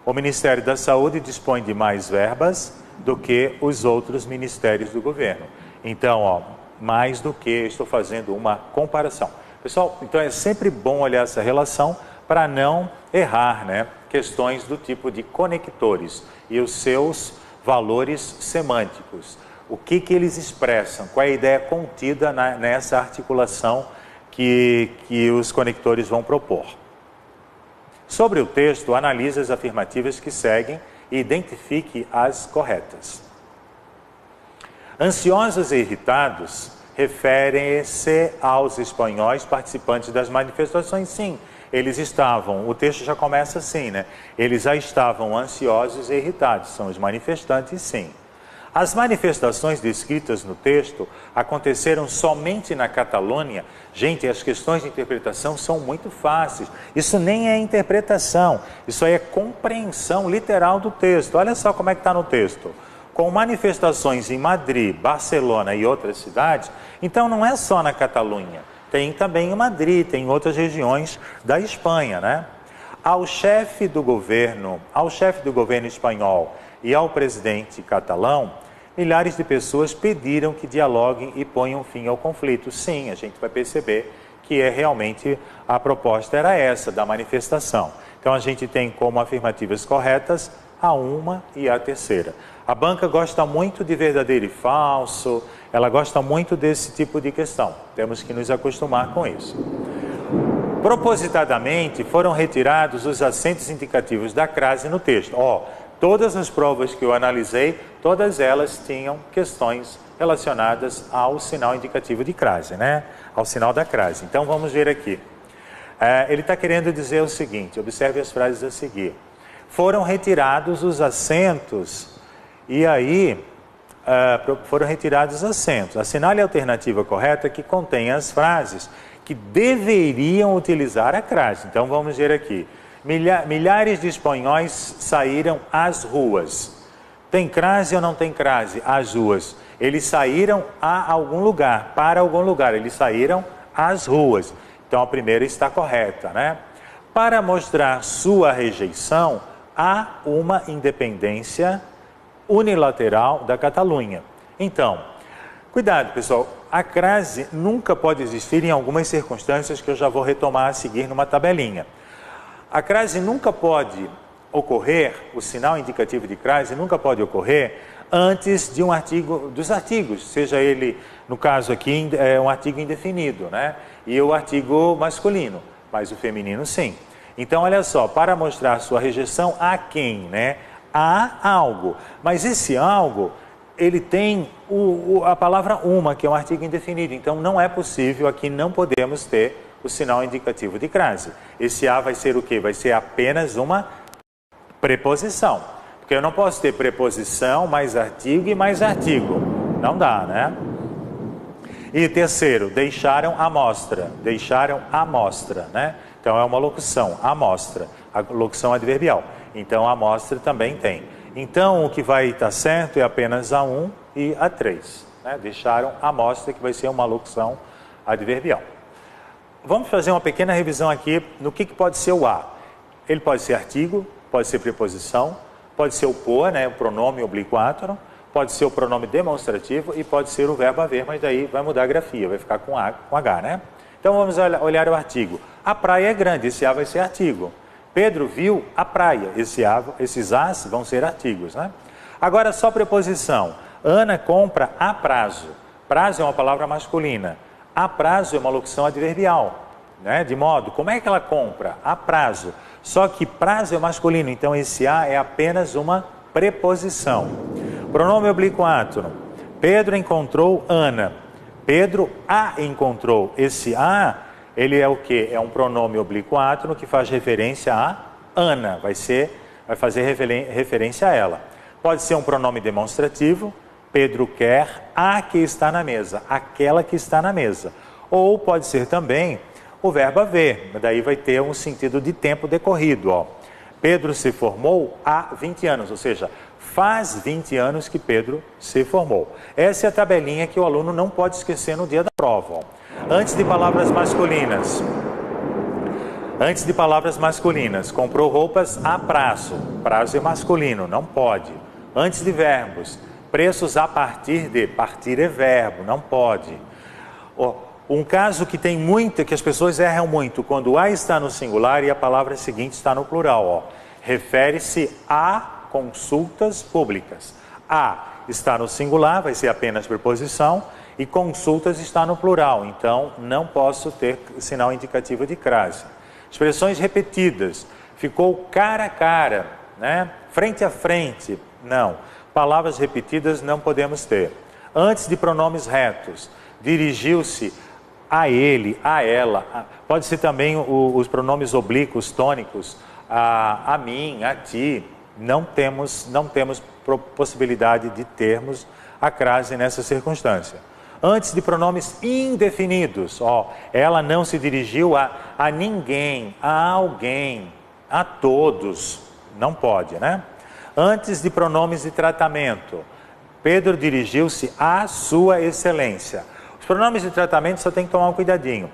O Ministério da Saúde dispõe de mais verbas do que os outros ministérios do governo. Então, ó, mais do que, estou fazendo uma comparação. Pessoal, então é sempre bom olhar essa relação para não errar, né? Questões do tipo de conectores e os seus valores semânticos. O que eles expressam? Qual é a ideia contida nessa articulação que os conectores vão propor. Sobre o texto, analise as afirmativas que seguem e identifique as corretas. Ansiosos e irritados referem-se aos espanhóis participantes das manifestações. Sim, eles estavam, o texto já começa assim, né? Eles já estavam ansiosos e irritados, são os manifestantes, sim. As manifestações descritas no texto aconteceram somente na Catalunha. Gente, as questões de interpretação são muito fáceis. Isso nem é interpretação, isso aí é compreensão literal do texto. Olha só como é que está no texto. Com manifestações em Madrid, Barcelona e outras cidades, então não é só na Catalunha. Tem também em Madrid, tem em outras regiões da Espanha, né? Ao chefe do governo espanhol e ao presidente catalão, milhares de pessoas pediram que dialoguem e ponham fim ao conflito. Sim, a gente vai perceber que realmente a proposta era essa, da manifestação. Então a gente tem como afirmativas corretas a uma e a terceira. A banca gosta muito de verdadeiro e falso, ela gosta muito desse tipo de questão. Temos que nos acostumar com isso. Propositadamente foram retirados os acentos indicativos da crase no texto. Todas as provas que eu analisei, todas elas tinham questões relacionadas ao sinal indicativo de crase, né? Ao sinal da crase. Então vamos ver aqui. Ele está querendo dizer o seguinte, observe as frases a seguir. Foram retirados os acentos, e aí foram retirados os acentos. Assinale a alternativa correta que contém as frases que deveriam utilizar a crase. Então vamos ver aqui. Milhares de espanhóis saíram às ruas. Tem crase ou não tem crase? Às ruas. Eles saíram a algum lugar, para algum lugar. Eles saíram às ruas. Então a primeira está correta, né? Para mostrar sua rejeição, há uma independência unilateral da Catalunha. Então, cuidado pessoal, a crase nunca pode existir em algumas circunstâncias que eu já vou retomar a seguir numa tabelinha. A crase nunca pode ocorrer, o sinal indicativo de crase nunca pode ocorrer antes de um artigo, dos artigos, seja ele, no caso aqui, um artigo indefinido, né? E o artigo masculino, mas o feminino sim. Então, olha só, para mostrar sua rejeição a quem, né? A algo, mas esse algo, ele tem a palavra uma, que é um artigo indefinido, então não é possível, aqui não podemos ter o sinal indicativo de crase. Esse a vai ser o quê? Vai ser apenas uma preposição. Porque eu não posso ter preposição, mais artigo e mais artigo. Não dá, né? E terceiro, deixaram a mostra. Deixaram a mostra, né? Então é uma locução, a mostra. A locução adverbial. Então a mostra também tem. Então o que vai estar certo é apenas a 1 e a 3. Né? Deixaram a mostra, que vai ser uma locução adverbial. Vamos fazer uma pequena revisão aqui no que pode ser o a. Ele pode ser artigo, pode ser preposição, pode ser o por, né, o pronome obliquátono, pode ser o pronome demonstrativo e pode ser o verbo haver, mas daí vai mudar a grafia, vai ficar com a, com H, né? Então vamos olhar o artigo. A praia é grande, esse a vai ser artigo. Pedro viu a praia, esses as vão ser artigos, né? Agora só preposição. Ana compra a prazo. Prazo é uma palavra masculina. A prazo é uma locução adverbial, né? De modo, como é que ela compra? A prazo. Só que prazo é masculino, então esse a é apenas uma preposição. Pronome obliquátono. Pedro encontrou Ana. Pedro a encontrou. Esse a, ele é o quê? É um pronome obliquátono que faz referência a Ana. Vai fazer referência a ela. Pode ser um pronome demonstrativo. Pedro quer a que está na mesa, aquela que está na mesa. Ou pode ser também o verbo haver, daí vai ter um sentido de tempo decorrido. Ó. Pedro se formou há 20 anos, ou seja, faz 20 anos que Pedro se formou. Essa é a tabelinha que o aluno não pode esquecer no dia da prova. Ó. Antes de palavras masculinas, comprou roupas a prazo. Prazo é masculino, não pode. Antes de verbos, preços a partir de, partir é verbo, não pode. Um caso que tem muito, que as pessoas erram muito, quando a está no singular e a palavra seguinte está no plural. Refere-se a consultas públicas. A está no singular, vai ser apenas preposição, e consultas está no plural, então não posso ter sinal indicativo de crase. Expressões repetidas, ficou cara a cara, né? Frente a frente, não. Palavras repetidas não podemos ter. Antes de pronomes retos, dirigiu-se a ele, a ela, pode ser também os pronomes oblíquos, tônicos, a mim, a ti. Não temos possibilidade de termos a crase nessa circunstância. Antes de pronomes indefinidos, ela não se dirigiu a ninguém, a alguém, a todos, não pode, né? Antes de pronomes de tratamento, Pedro dirigiu-se à sua excelência. Os pronomes de tratamento só tem que tomar um cuidadinho.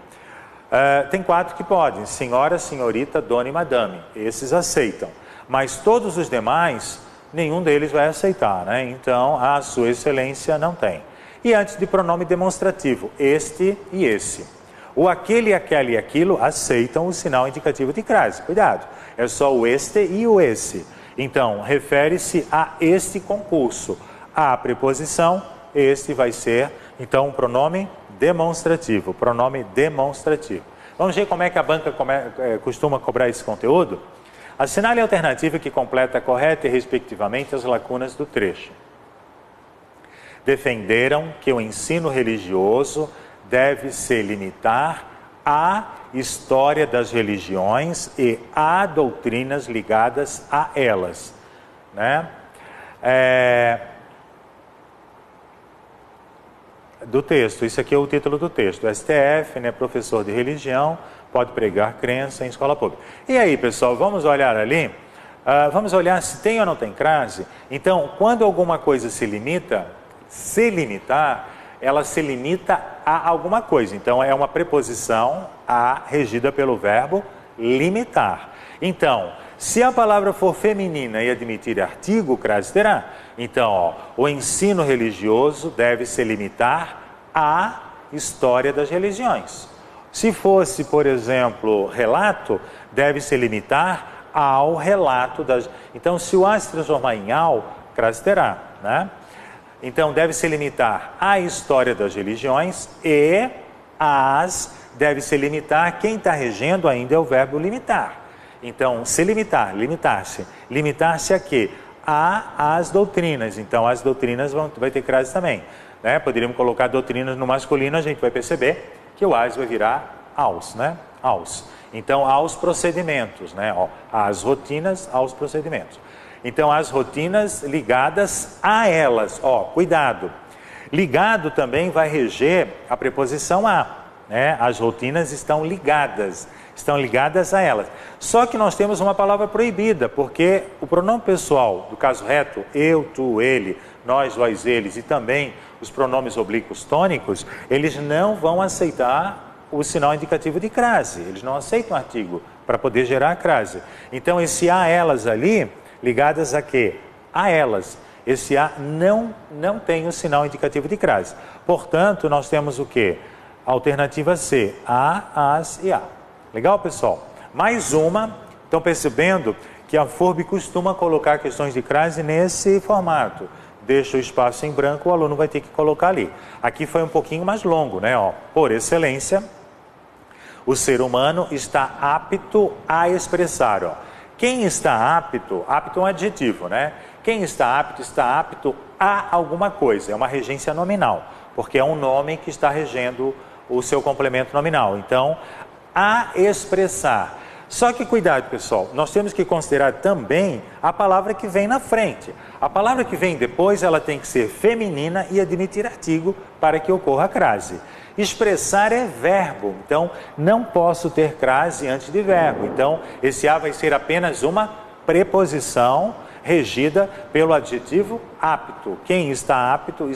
Tem 4 que podem, senhora, senhorita, dona e madame, esses aceitam. Mas todos os demais, nenhum deles vai aceitar, né? Então, a sua excelência não tem. E antes de pronome demonstrativo, este e esse. O aquele, aquele e aquilo aceitam o sinal indicativo de crase. Cuidado, é só o este e o esse. Então, refere-se a este concurso. A preposição, este vai ser, então, um pronome demonstrativo. Pronome demonstrativo. Vamos ver como é que a banca costuma cobrar esse conteúdo? Assinale a alternativa que completa correta e respectivamente as lacunas do trecho. Defenderam que o ensino religioso deve se limitar à história das religiões e a doutrinas ligadas a elas, né? Do texto, isso aqui é o título do texto. STF, né, professor de religião, pode pregar crença em escola pública. E aí, pessoal, vamos olhar ali? Vamos olhar se tem ou não tem crase. Então, quando alguma coisa se limitar, ela se limita a alguma coisa. Então, é uma preposição a regida pelo verbo limitar. Então, se a palavra for feminina e admitir artigo, crase terá. Então, o ensino religioso deve se limitar à história das religiões. Se fosse, por exemplo, relato, deve se limitar ao relato das... Então, se o a se transformar em ao, crase terá, né? Então, deve se limitar à história das religiões e às deve se limitar, quem está regendo ainda é o verbo limitar. Então, se limitar, limitar-se. Limitar-se a quê? Às doutrinas. Então, as doutrinas vai ter crase também, né? Poderíamos colocar doutrinas no masculino, a gente vai perceber que o as vai virar aos, né? Aos. Então, aos procedimentos, né? As rotinas, aos procedimentos. Então, as rotinas ligadas a elas. Cuidado. Ligado também vai reger a preposição a, né? As rotinas estão ligadas a elas. Só que nós temos uma palavra proibida, porque o pronome pessoal do caso reto, eu, tu, ele, nós, vós, eles, e também os pronomes oblíquos tônicos, eles não vão aceitar o sinal indicativo de crase, eles não aceitam artigo para poder gerar a crase. Então, esse a elas ali, ligadas a quê? A elas. Esse a não tem o sinal indicativo de crase. Portanto, nós temos o quê? Alternativa C, a, as e a. Legal, pessoal? Mais uma. Estão percebendo que a FURB costuma colocar questões de crase nesse formato. Deixa o espaço em branco, o aluno vai ter que colocar ali. Aqui foi um pouquinho mais longo, né? Por excelência, o ser humano está apto a expressar. Quem está apto é um adjetivo, né? Quem está apto a alguma coisa. É uma regência nominal, porque é um nome que está regendo o seu complemento nominal. Então, a expressar. Só que cuidado, pessoal, nós temos que considerar também a palavra que vem na frente. A palavra que vem depois, ela tem que ser feminina e admitir artigo para que ocorra a crase. Expressar é verbo, então não posso ter crase antes de verbo. Então, esse a vai ser apenas uma preposição regida pelo adjetivo apto. Quem está apto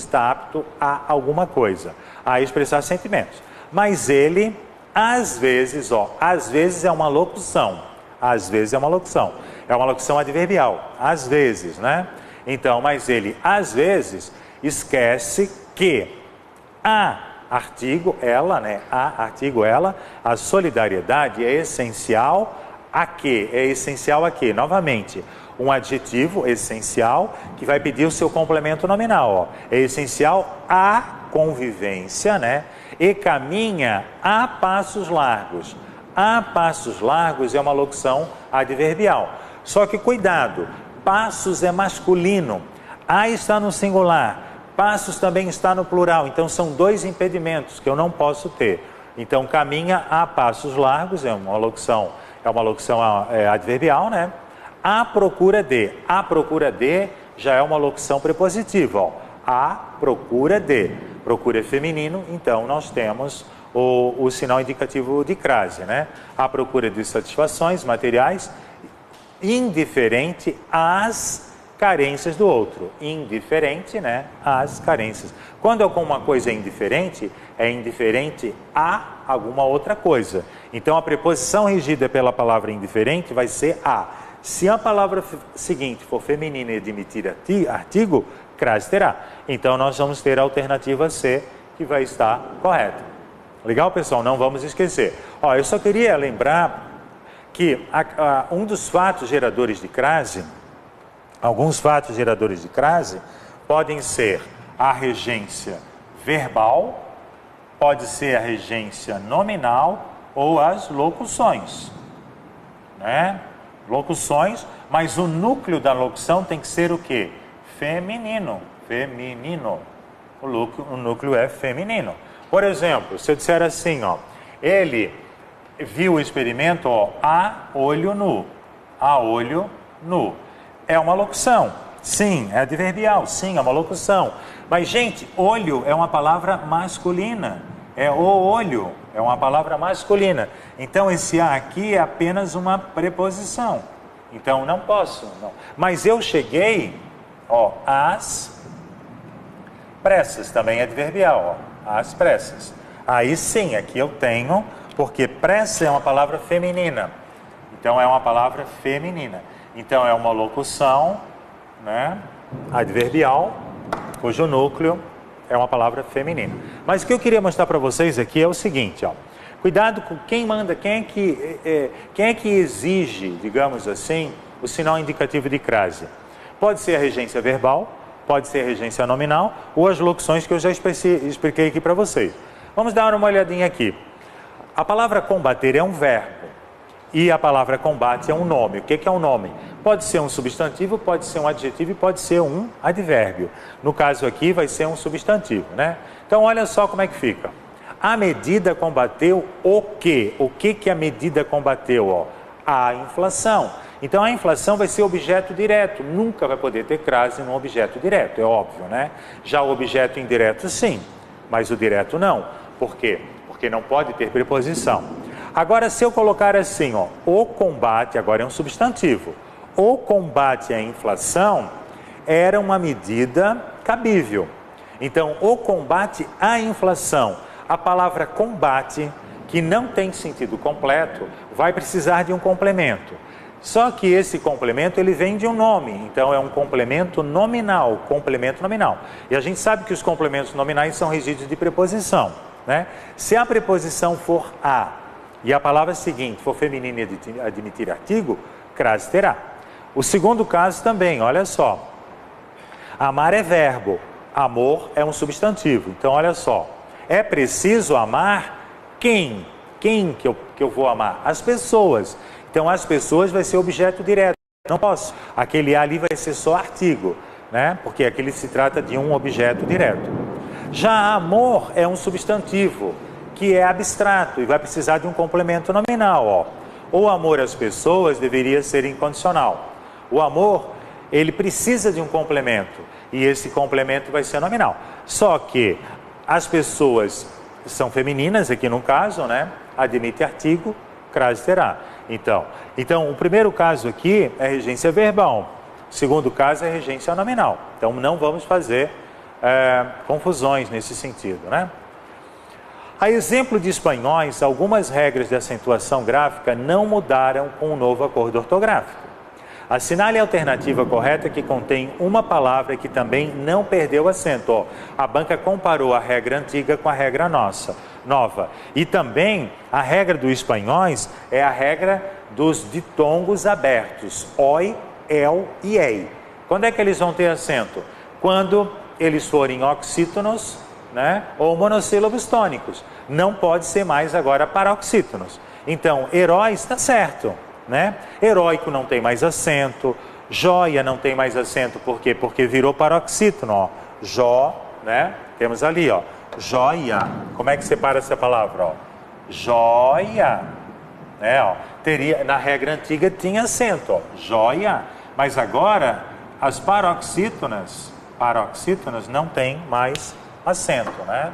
a alguma coisa, a expressar sentimentos. Mas ele... às vezes é uma locução. Às vezes é uma locução. É uma locução adverbial. Às vezes, né? Então, mas ele, às vezes, esquece que artigo, ela, né? Artigo, ela, a solidariedade é essencial a quê? É essencial a quê? Novamente, um adjetivo essencial que vai pedir o seu complemento nominal. É essencial a convivência, né? E caminha a passos largos. A passos largos é uma locução adverbial. Só que cuidado, passos é masculino, a está no singular, passos também está no plural, então são dois impedimentos que eu não posso ter. Então caminha a passos largos, é uma locução adverbial, né? A procura de já é uma locução prepositiva, ó. A procura de, procura é feminino, então nós temos o sinal indicativo de crase, né? A procura de satisfações materiais, indiferente às carências do outro. Indiferente, né, às carências. Quando alguma coisa é indiferente a alguma outra coisa. Então a preposição regida pela palavra indiferente vai ser a. Se a palavra seguinte for feminina e admitir artigo, crase terá. Então nós vamos ter a alternativa C, que vai estar correta. Legal, pessoal? Não vamos esquecer. Ó, eu só queria lembrar que um dos fatos geradores de crase, alguns fatos geradores de crase, podem ser a regência verbal, pode ser a regência nominal ou as locuções, né? Locuções, mas o núcleo da locução tem que ser o quê? Feminino. O núcleo é feminino. Por exemplo, se eu disser assim, ó, ele viu o experimento, ó, a olho nu. A olho nu. É uma locução. Sim, é adverbial. Sim, é uma locução. Mas, gente, olho é uma palavra masculina. É o olho. É uma palavra masculina. Então, esse a aqui é apenas uma preposição. Então, não posso. Não. Mas eu cheguei, ó, às pressas. Também é adverbial, ó. Às pressas. Aí sim, aqui eu tenho, porque pressa é uma palavra feminina. Então é uma palavra feminina. Então é uma locução, né, adverbial, cujo núcleo é uma palavra feminina. Mas o que eu queria mostrar para vocês aqui é o seguinte, ó. Cuidado com quem manda, quem é que exige, digamos assim, o sinal indicativo de crase. Pode ser a regência verbal, pode ser a regência nominal ou as locuções que eu já expliquei aqui para vocês. Vamos dar uma olhadinha aqui. A palavra combater é um verbo e a palavra combate é um nome. O que é um nome? Pode ser um substantivo, pode ser um adjetivo e pode ser um advérbio. No caso aqui vai ser um substantivo, né? Então olha só como é que fica. A medida combateu o quê? O que a medida combateu? Ó? A inflação. Então a inflação vai ser objeto direto, nunca vai poder ter crase no objeto direto, é óbvio, né? Já o objeto indireto sim, mas o direto não. Por quê? Porque não pode ter preposição. Agora se eu colocar assim, ó, o combate, agora é um substantivo, o combate à inflação era uma medida cabível. Então o combate à inflação, a palavra combate, que não tem sentido completo, vai precisar de um complemento. Só que esse complemento ele vem de um nome, então é um complemento nominal, E a gente sabe que os complementos nominais são regidos de preposição, né? Se a preposição for a e a palavra seguinte for feminina e admitir artigo, crase terá. O segundo caso também, olha só. Amar é verbo, amor é um substantivo. Então olha só, é preciso amar quem? Quem que eu vou amar? As pessoas. Então, as pessoas vai ser objeto direto. Não posso. Aquele ali vai ser só artigo, né? Porque aquele se trata de um objeto direto. Já amor é um substantivo, que é abstrato e vai precisar de um complemento nominal, ó. O amor às pessoas deveria ser incondicional. O amor, ele precisa de um complemento. E esse complemento vai ser nominal. Só que as pessoas são femininas, aqui no caso, né? Admite artigo, crase terá. Então, o primeiro caso aqui é regência verbal, o segundo caso é regência nominal. Então, não vamos fazer confusões nesse sentido, né? A exemplo de espanhóis, algumas regras de acentuação gráfica não mudaram com o novo acordo ortográfico. Assinale a alternativa correta que contém uma palavra que também não perdeu acento. Ó, a banca comparou a regra antiga com a regra nova. E também a regra dos espanhóis é a regra dos ditongos abertos, oi, el e ei. Quando é que eles vão ter acento? Quando eles forem oxítonos né? Ou monossílabos tônicos. Não pode ser mais agora paroxítonos. Então, heróis está certo, né? Heróico não tem mais acento, joia não tem mais acento, por quê? Porque virou paroxítono, ó. Jó, né? Temos ali, ó, joia. Como é que separa essa palavra, ó? Joia, né? Ó, teria, na regra antiga tinha acento, ó, joia. Mas agora as paroxítonas não tem mais acento, né?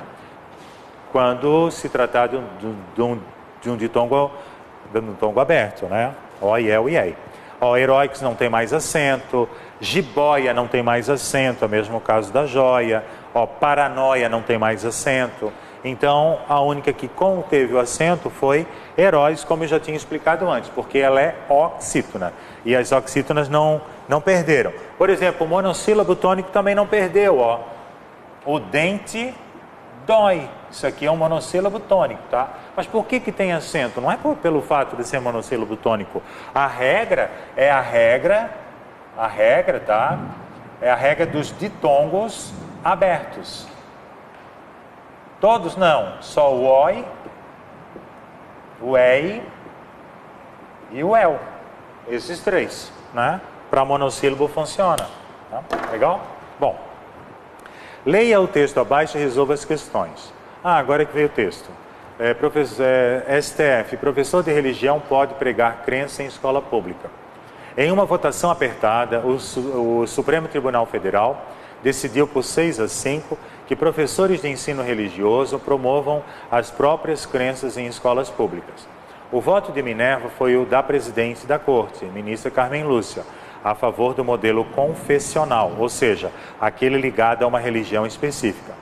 Quando se tratar de um ditongo aberto, né? O, iel, iei. Ó, heróicos não tem mais acento, jiboia não tem mais acento, é o mesmo caso da joia. Ó, paranoia não tem mais acento. Então, a única que conteve o acento foi heróis, como eu já tinha explicado antes, porque ela é oxítona. E as oxítonas não perderam. Por exemplo, o monossílabo tônico também não perdeu, ó. O dente dói. Isso aqui é um monossílabo tônico, tá? Mas por que tem acento? Não é pelo fato de ser monossílabo tônico. A regra, tá? É a regra dos ditongos abertos. Todos não, só o oi, o ei e o el. Esses três, né? Para monossílabo funciona. Tá? Legal? Bom, leia o texto abaixo e resolva as questões. Agora que veio o texto. STF, professor de religião pode pregar crença em escola pública. Em uma votação apertada, o Supremo Tribunal Federal decidiu por 6-5 que professores de ensino religioso promovam as próprias crenças em escolas públicas. O voto de Minerva foi o da presidente da Corte, ministra Carmen Lúcia, a favor do modelo confessional, ou seja, aquele ligado a uma religião específica.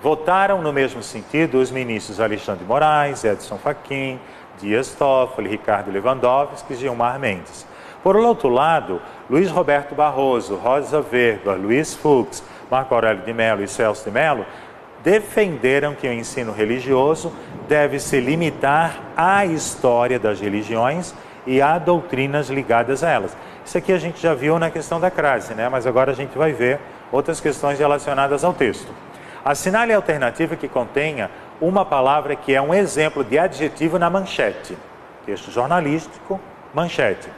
Votaram no mesmo sentido os ministros Alexandre de Moraes, Edson Fachin, Dias Toffoli, Ricardo Lewandowski e Gilmar Mendes. Por outro lado, Luiz Roberto Barroso, Rosa Weber, Luiz Fux, Marco Aurélio de Mello e Celso de Mello defenderam que o ensino religioso deve se limitar à história das religiões e a doutrinas ligadas a elas. Isso aqui a gente já viu na questão da crase, né? Mas agora a gente vai ver outras questões relacionadas ao texto. Assinale a alternativa que contenha uma palavra que é um exemplo de adjetivo na manchete. Texto jornalístico, manchete.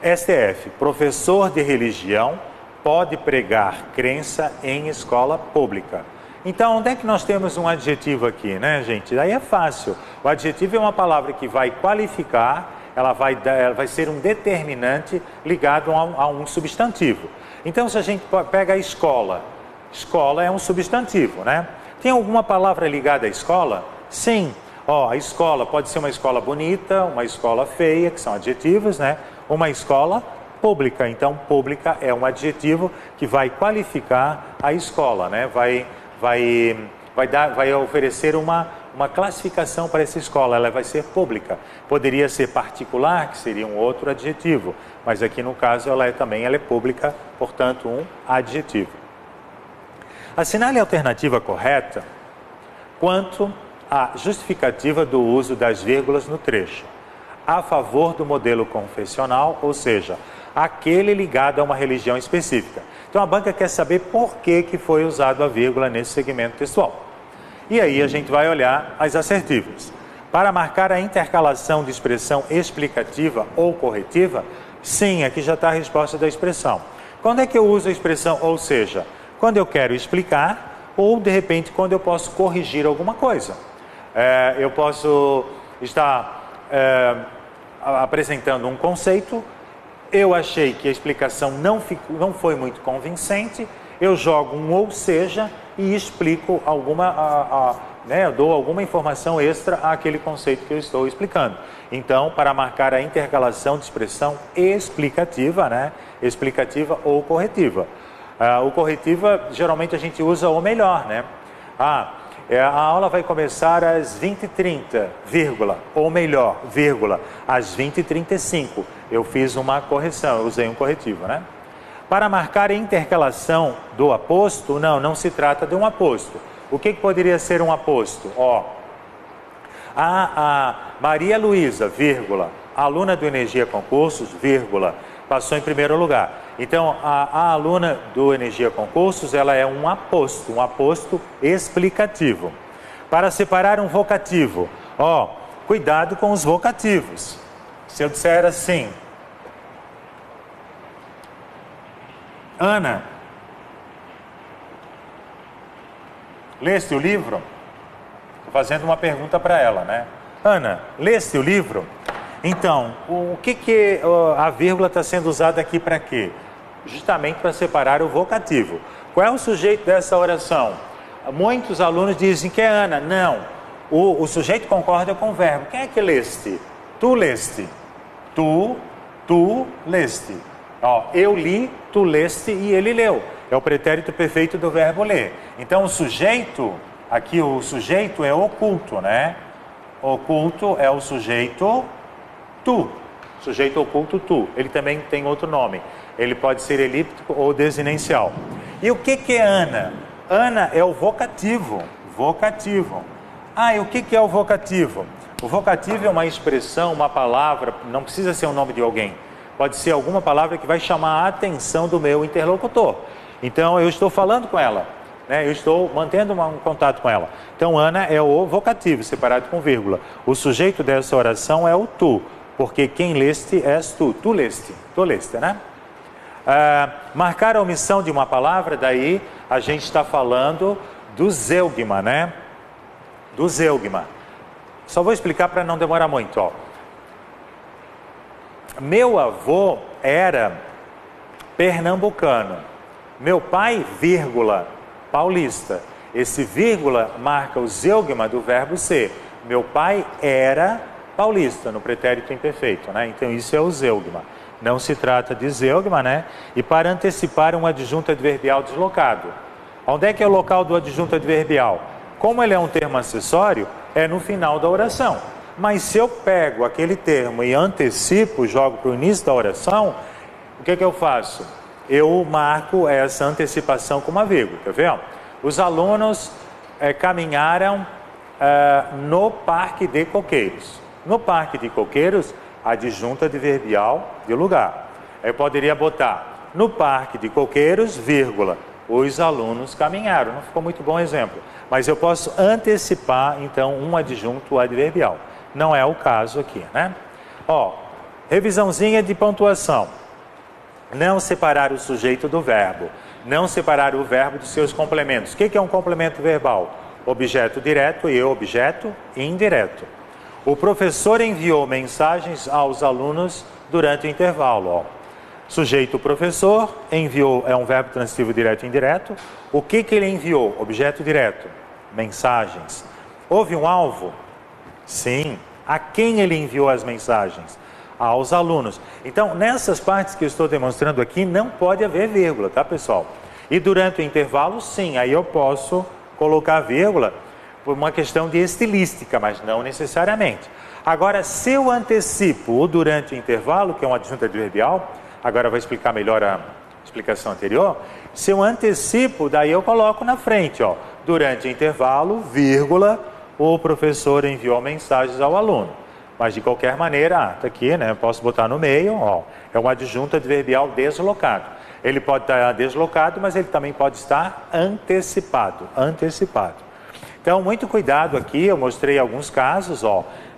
STF, professor de religião pode pregar crença em escola pública. Então, onde é que nós temos um adjetivo aqui, né, gente? Daí é fácil. O adjetivo é uma palavra que vai qualificar, ela vai ser um determinante ligado a um substantivo. Então, se a gente pega a escola, escola é um substantivo, né? Tem alguma palavra ligada à escola? Sim. Ó, a escola pode ser uma escola bonita, uma escola feia, que são adjetivos, né? Uma escola pública. Então, pública é um adjetivo que vai qualificar a escola, né? Vai oferecer uma classificação para essa escola, ela vai ser pública. Poderia ser particular, que seria um outro adjetivo, mas aqui no caso ela é pública, portanto um adjetivo. Assinale a alternativa correta quanto à justificativa do uso das vírgulas no trecho. A favor do modelo confessional, ou seja, aquele ligado a uma religião específica. Então a banca quer saber por que foi usado a vírgula nesse segmento textual. E aí a gente vai olhar as assertivas. Para marcar a intercalação de expressão explicativa ou corretiva, sim, aqui já está a resposta da expressão. Quando é que eu uso a expressão ou seja? Quando eu quero explicar ou, de repente, quando eu posso corrigir alguma coisa. Eu posso estar apresentando um conceito, eu achei que a explicação não foi muito convincente, eu jogo um ou seja e explico eu dou alguma informação extra àquele conceito que eu estou explicando. Então, para marcar a intercalação de expressão explicativa, né? Explicativa ou corretiva. O corretiva, geralmente a gente usa o melhor, né? A aula vai começar às 20h30, vírgula, ou melhor, vírgula, às 20h35. Eu fiz uma correção, eu usei um corretivo, né? Para marcar a intercalação do aposto, não se trata de um aposto. O que poderia ser um aposto? A Maria Luísa, vírgula, aluna do Energia Concursos, vírgula, passou em primeiro lugar. Então, a aluna do Energia Concursos, ela é um aposto explicativo. Para separar um vocativo, cuidado com os vocativos. Se eu disser assim, Ana, leste o livro? Estou fazendo uma pergunta para ela, né? Ana, leste o livro? Então, o que a vírgula está sendo usada aqui para quê? Justamente para separar o vocativo. Qual é o sujeito dessa oração? Muitos alunos dizem que é Ana. Não, o sujeito concorda com o verbo. Quem é que leste? Tu leste. Tu leste. Eu li, tu leste e ele leu. É o pretérito perfeito do verbo ler. Então o sujeito, aqui o sujeito é oculto, né? Oculto é o sujeito tu. Sujeito oculto tu. Ele também tem outro nome. Ele pode ser elíptico ou desinencial. E o que é Ana? Ana é o vocativo. Vocativo. E o que é o vocativo? O vocativo é uma expressão, uma palavra, não precisa ser o nome de alguém. Pode ser alguma palavra que vai chamar a atenção do meu interlocutor. Então, eu estou falando com ela, né? Eu estou mantendo um contato com ela. Então, Ana é o vocativo, separado com vírgula. O sujeito dessa oração é o tu, porque quem leste és tu. Tu leste, né? Marcar a omissão de uma palavra, daí a gente está falando do zeugma, né? Do zeugma. Só vou explicar para não demorar muito, Meu avô era pernambucano. Meu pai, vírgula, paulista. Esse vírgula marca o zeugma do verbo ser. Meu pai era paulista, no pretérito imperfeito, né? Então isso é o zeugma. Não se trata de zeugma, né? E para antecipar um adjunto adverbial deslocado. Onde é que é o local do adjunto adverbial? Como ele é um termo acessório, é no final da oração. Mas se eu pego aquele termo e antecipo, jogo para o início da oração, o que eu faço? Eu marco essa antecipação com uma vírgula, tá vendo? Os alunos caminharam no Parque de Coqueiros. No Parque de Coqueiros, adjunto adverbial de lugar. Eu poderia botar no Parque de Coqueiros, vírgula, os alunos caminharam. Não ficou muito bom exemplo. Mas eu posso antecipar, então, um adjunto adverbial. Não é o caso aqui, né? Revisãozinha de pontuação. Não separar o sujeito do verbo. Não separar o verbo dos seus complementos. O que é um complemento verbal? Objeto direto e objeto indireto. O professor enviou mensagens aos alunos durante o intervalo. Sujeito professor, enviou, é um verbo transitivo direto e indireto. O que ele enviou? Objeto direto. Mensagens. Houve um alvo? Sim. A quem ele enviou as mensagens? Aos alunos. Então, nessas partes que eu estou demonstrando aqui, não pode haver vírgula, tá, pessoal? E durante o intervalo, sim, aí eu posso colocar vírgula por uma questão de estilística, mas não necessariamente. Agora, se eu antecipo o durante o intervalo, que é um adjunto adverbial, agora eu vou explicar melhor a explicação anterior, se eu antecipo, daí eu coloco na frente, durante o intervalo, vírgula, o professor enviou mensagens ao aluno. Mas de qualquer maneira, está aqui, né? Eu posso botar no meio, é um adjunto adverbial deslocado. Ele pode estar deslocado, mas ele também pode estar antecipado. Então, muito cuidado aqui, eu mostrei alguns casos,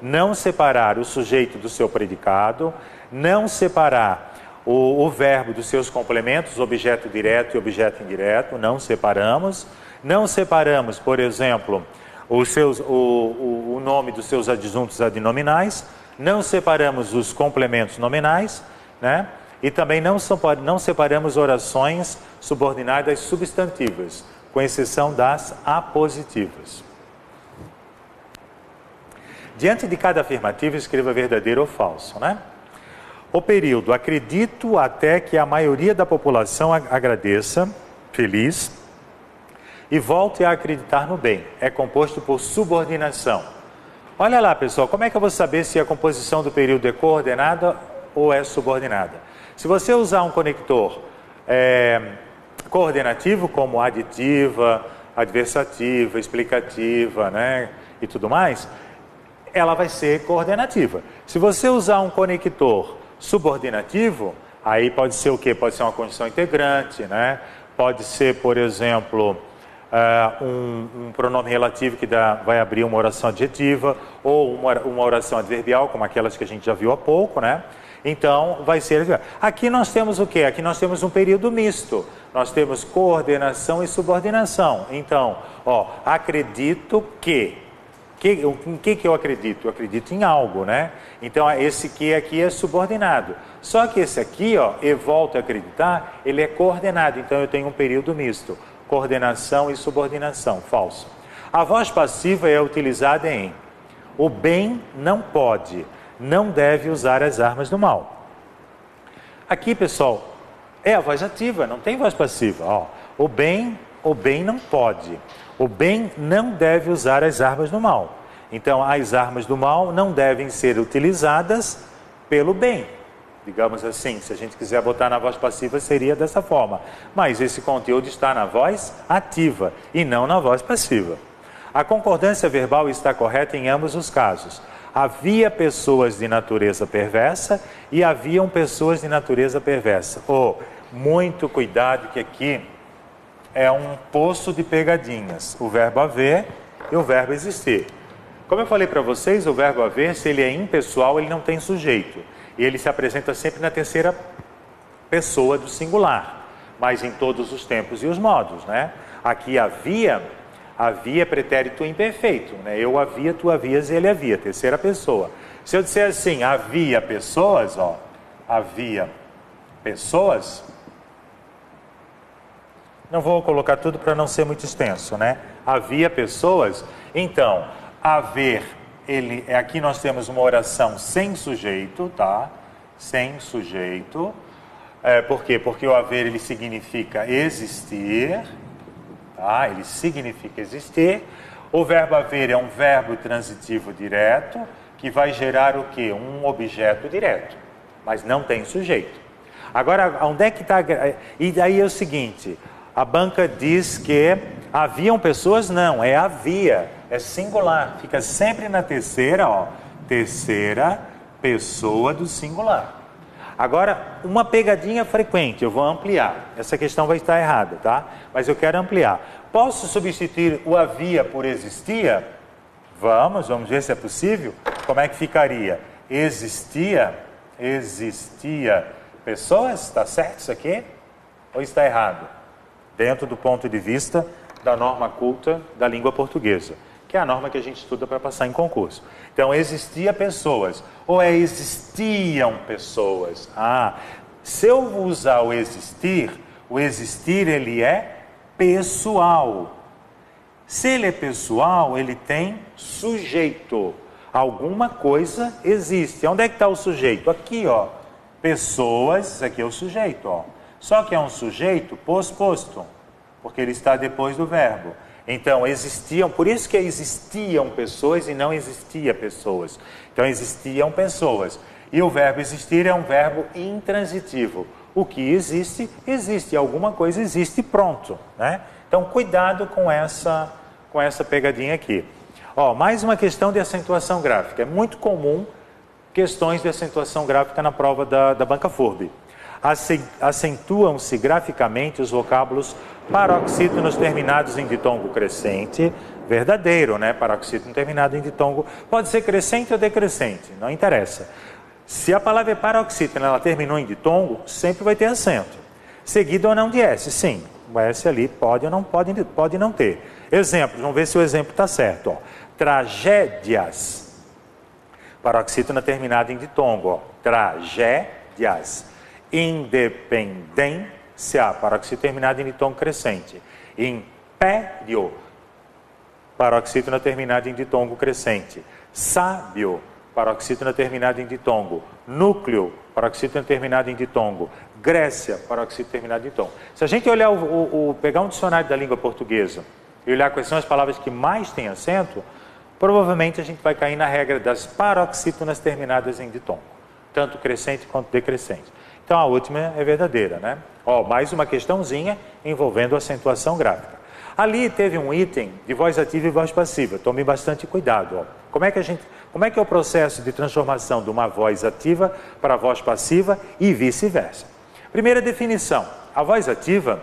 não separar o sujeito do seu predicado, não separar o verbo dos seus complementos, objeto direto e objeto indireto, não separamos. Não separamos, por exemplo, o nome dos seus adjuntos adnominais, não separamos os complementos nominais, né? E também não separamos orações subordinadas substantivas, com exceção das apositivas. Diante de cada afirmativa, escreva verdadeiro ou falso, né? O período, acredito até que a maioria da população agradeça, feliz, e volte a acreditar no bem. É composto por subordinação. Olha lá, pessoal, como é que eu vou saber se a composição do período é coordenada ou é subordinada? Se você usar um conector coordenativo, como aditiva, adversativa, explicativa, né, e tudo mais, ela vai ser coordenativa. Se você usar um conector subordinativo, Aí pode ser o quê? Pode ser uma condição integrante, né? Pode ser, por exemplo, um pronome relativo que vai abrir uma oração adjetiva, ou uma oração adverbial, como aquelas que a gente já viu há pouco, né? Então, vai ser... Aqui nós temos o quê? Aqui nós temos um período misto. Nós temos coordenação e subordinação. Então, ó, acredito que... Em que eu acredito? Eu acredito em algo, né? Então, esse que aqui é subordinado. Só que esse aqui, ó, eu volto a acreditar, ele é coordenado. Então, eu tenho um período misto. Coordenação e subordinação. Falso. A voz passiva é utilizada em: o bem não pode, não deve usar as armas do mal. Aqui, pessoal, é a voz ativa, não tem voz passiva. Ó, o bem não pode. O bem não deve usar as armas do mal. Então, as armas do mal não devem ser utilizadas pelo bem. Digamos assim, se a gente quiser botar na voz passiva, seria dessa forma. Mas esse conteúdo está na voz ativa e não na voz passiva. A concordância verbal está correta em ambos os casos. Havia pessoas de natureza perversa e haviam pessoas de natureza perversa. Muito cuidado que aqui é um poço de pegadinhas. O verbo haver e o verbo existir. Como eu falei para vocês, o verbo haver, se ele é impessoal, ele não tem sujeito. E ele se apresenta sempre na terceira pessoa do singular, mas em todos os tempos e os modos, né? Aqui havia pretérito imperfeito, né? Eu havia, tu havias e ele havia, terceira pessoa. Se eu disser assim, havia pessoas, ó, havia pessoas, não vou colocar tudo para não ser muito extenso, né? Havia pessoas, então, haver, aqui nós temos uma oração sem sujeito, tá? Sem sujeito. Por quê? Porque o haver, ele significa existir, tá? Ele significa existir. O verbo haver é um verbo transitivo direto, que vai gerar o quê? Um objeto direto, mas não tem sujeito. Agora, onde é que está... E daí é o seguinte, a banca diz que haviam pessoas, não, havia, é singular, fica sempre na terceira, ó, terceira pessoa do singular. Agora, uma pegadinha frequente, eu vou ampliar, essa questão vai estar errada, tá? Mas eu quero ampliar. Posso substituir o havia por existia? Vamos ver se é possível. Como é que ficaria? Existia pessoas, está certo isso aqui? Ou está errado? Dentro do ponto de vista da norma culta da língua portuguesa, que é a norma que a gente estuda para passar em concurso. Então, existia pessoas, ou existiam pessoas. Se eu usar o existir ele é pessoal. Se ele é pessoal, ele tem sujeito. Alguma coisa existe. Onde é que está o sujeito? Aqui, ó. Pessoas, isso aqui é o sujeito, ó. Só que é um sujeito posposto, porque ele está depois do verbo. Então, existiam, por isso que existiam pessoas e não existia pessoas. Então, existiam pessoas. E o verbo existir é um verbo intransitivo. O que existe, existe. Alguma coisa existe, pronto, né? Então, cuidado com essa pegadinha aqui. Ó, mais uma questão de acentuação gráfica. É muito comum questões de acentuação gráfica na prova da banca FURB. Acentuam-se graficamente os vocábulos paroxítonos terminados em ditongo crescente, verdadeiro, né? Paroxítono terminado em ditongo, pode ser crescente ou decrescente, não interessa. Se a palavra é paroxítono, ela terminou em ditongo, sempre vai ter acento. Seguido ou não de S, sim. O S ali pode ou não pode não ter. Exemplos, vamos ver se o exemplo está certo. Ó. Tragédias. Paroxítono terminado em ditongo, ó. Tragédias. Independência, paroxítono terminado em ditongo crescente. Império, paroxítono terminado em ditongo crescente. Sábio, paroxítono terminado em ditongo. Núcleo, paroxítono terminado em ditongo. Grécia, paroxítono terminado em ditongo. Se a gente olhar pegar um dicionário da língua portuguesa e olhar quais são as palavras que mais têm acento, provavelmente a gente vai cair na regra das paroxítonas terminadas em ditongo, tanto crescente quanto decrescente. Então a última é verdadeira, né? Ó, mais uma questãozinha envolvendo acentuação gráfica. Ali teve um item de voz ativa e voz passiva. Tome bastante cuidado. Ó. Como é que é o processo de transformação de uma voz ativa para a voz passiva e vice-versa? Primeira definição, a voz ativa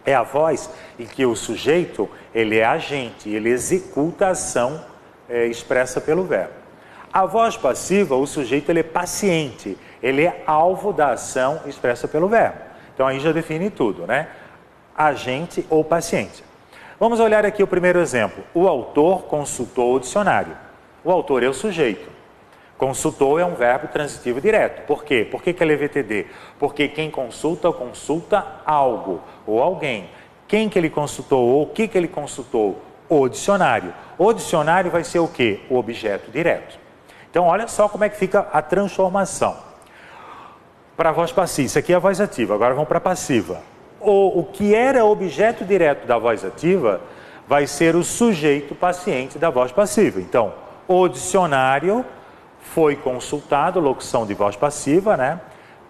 é a voz em que o sujeito, ele é agente, ele executa a ação expressa pelo verbo. A voz passiva, o sujeito ele é paciente, ele é alvo da ação expressa pelo verbo. Então aí já define tudo, né? Agente ou paciente. Vamos olhar aqui o primeiro exemplo. O autor consultou o dicionário. O autor é o sujeito. Consultou é um verbo transitivo direto. Por quê? Por que é LVTD? Porque quem consulta, consulta algo ou alguém. Quem que ele consultou ou o que ele consultou? O dicionário. O dicionário vai ser o quê? O objeto direto. Então, olha só como é que fica a transformação. Para a voz passiva, isso aqui é a voz ativa, agora vamos para a passiva. O que era objeto direto da voz ativa vai ser o sujeito paciente da voz passiva. Então, o dicionário foi consultado, locução de voz passiva, né?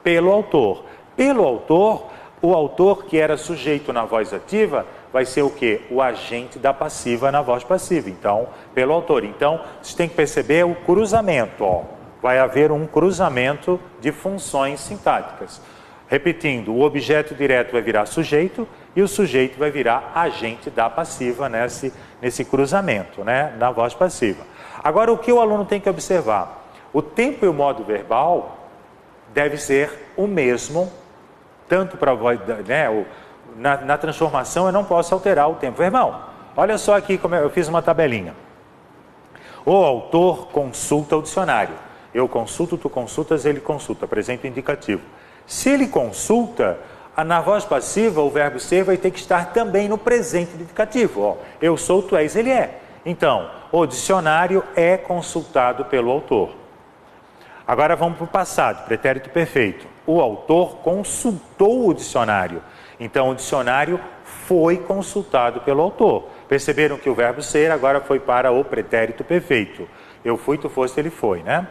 Pelo autor. Pelo autor, o autor que era sujeito na voz ativa vai ser o quê? O agente da passiva na voz passiva. Então, pelo autor. Então, você tem que perceber o cruzamento, ó. Vai haver um cruzamento de funções sintáticas. Repetindo, o objeto direto vai virar sujeito e o sujeito vai virar agente da passiva nesse cruzamento, né, na voz passiva. Agora, o que o aluno tem que observar? O tempo e o modo verbal deve ser o mesmo, tanto para a voz, né, na transformação eu não posso alterar o tempo verbal. Olha só aqui como eu fiz uma tabelinha. O autor consulta o dicionário. Eu consulto, tu consultas, ele consulta, presente indicativo. Se ele consulta, na voz passiva, o verbo ser vai ter que estar também no presente indicativo. Ó, eu sou, tu és, ele é. Então, o dicionário é consultado pelo autor. Agora vamos para o passado, pretérito perfeito. O autor consultou o dicionário. Então, o dicionário foi consultado pelo autor. Perceberam que o verbo ser agora foi para o pretérito perfeito. Eu fui, tu foste, ele foi, né?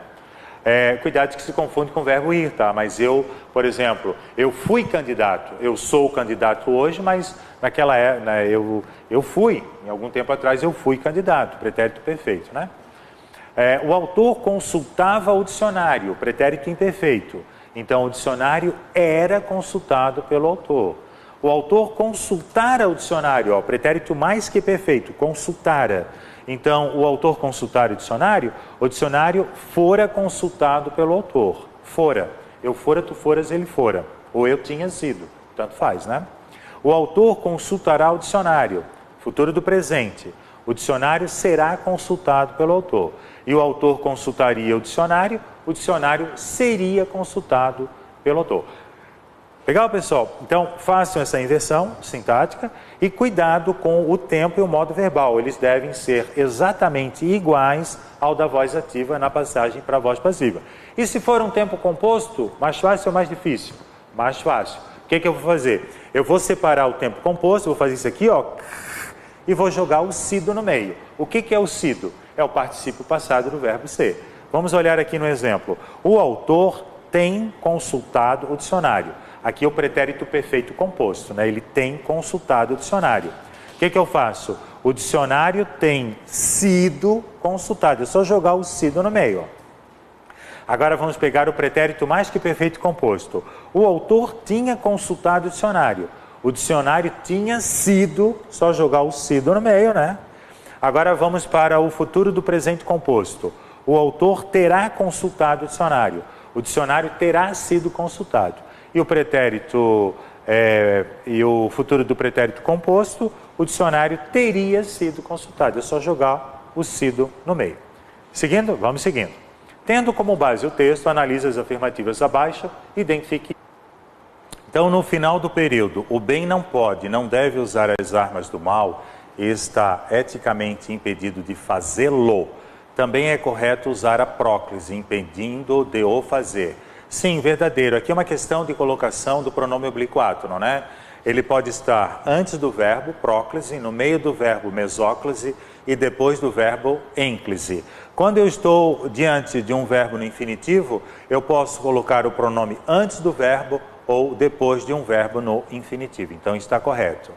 Cuidado que se confunde com o verbo ir, tá? Mas eu, por exemplo, eu fui candidato, eu sou candidato hoje, mas naquela época, né, eu fui, em algum tempo atrás eu fui candidato, pretérito perfeito, né? O autor consultava o dicionário, pretérito imperfeito. Então, o dicionário era consultado pelo autor. O autor consultara o dicionário, ó, pretérito mais que perfeito, consultara. Então, o autor consultar o dicionário fora consultado pelo autor. Fora. Eu fora, tu foras, ele fora. Ou eu tinha sido. Tanto faz, né? O autor consultará o dicionário. Futuro do presente. O dicionário será consultado pelo autor. E o autor consultaria o dicionário seria consultado pelo autor. Legal, pessoal? Então, façam essa inversão sintática e cuidado com o tempo e o modo verbal. Eles devem ser exatamente iguais ao da voz ativa na passagem para a voz passiva. E se for um tempo composto, mais fácil ou mais difícil? Mais fácil. O que eu vou fazer? Eu vou separar o tempo composto, vou fazer isso aqui, ó, e vou jogar o sido no meio. O que é o sido? É o particípio passado do verbo ser. Vamos olhar aqui no exemplo. O autor tem consultado o dicionário. Aqui é o pretérito perfeito composto, né? Ele tem consultado o dicionário. O que eu faço? O dicionário tem sido consultado. É só jogar o sido no meio. Ó. Agora vamos pegar o pretérito mais que perfeito composto. O autor tinha consultado o dicionário tinha sido, só jogar o sido no meio, né? Agora vamos para o futuro do presente composto. O autor terá consultado o dicionário terá sido consultado. E o pretérito, e o futuro do pretérito composto, o dicionário teria sido consultado. É só jogar o sido no meio. Seguindo? Vamos seguindo. Tendo como base o texto, analise as afirmativas abaixo, identifique. Então, no final do período, o bem não pode, não deve usar as armas do mal e está eticamente impedido de fazê-lo. Também é correto usar a próclise, impedindo de o fazer. Sim, verdadeiro. Aqui é uma questão de colocação do pronome oblíquo, não é? Ele pode estar antes do verbo próclise, no meio do verbo mesóclise e depois do verbo ênclise. Quando eu estou diante de um verbo no infinitivo, eu posso colocar o pronome antes do verbo ou depois de um verbo no infinitivo. Então está correto.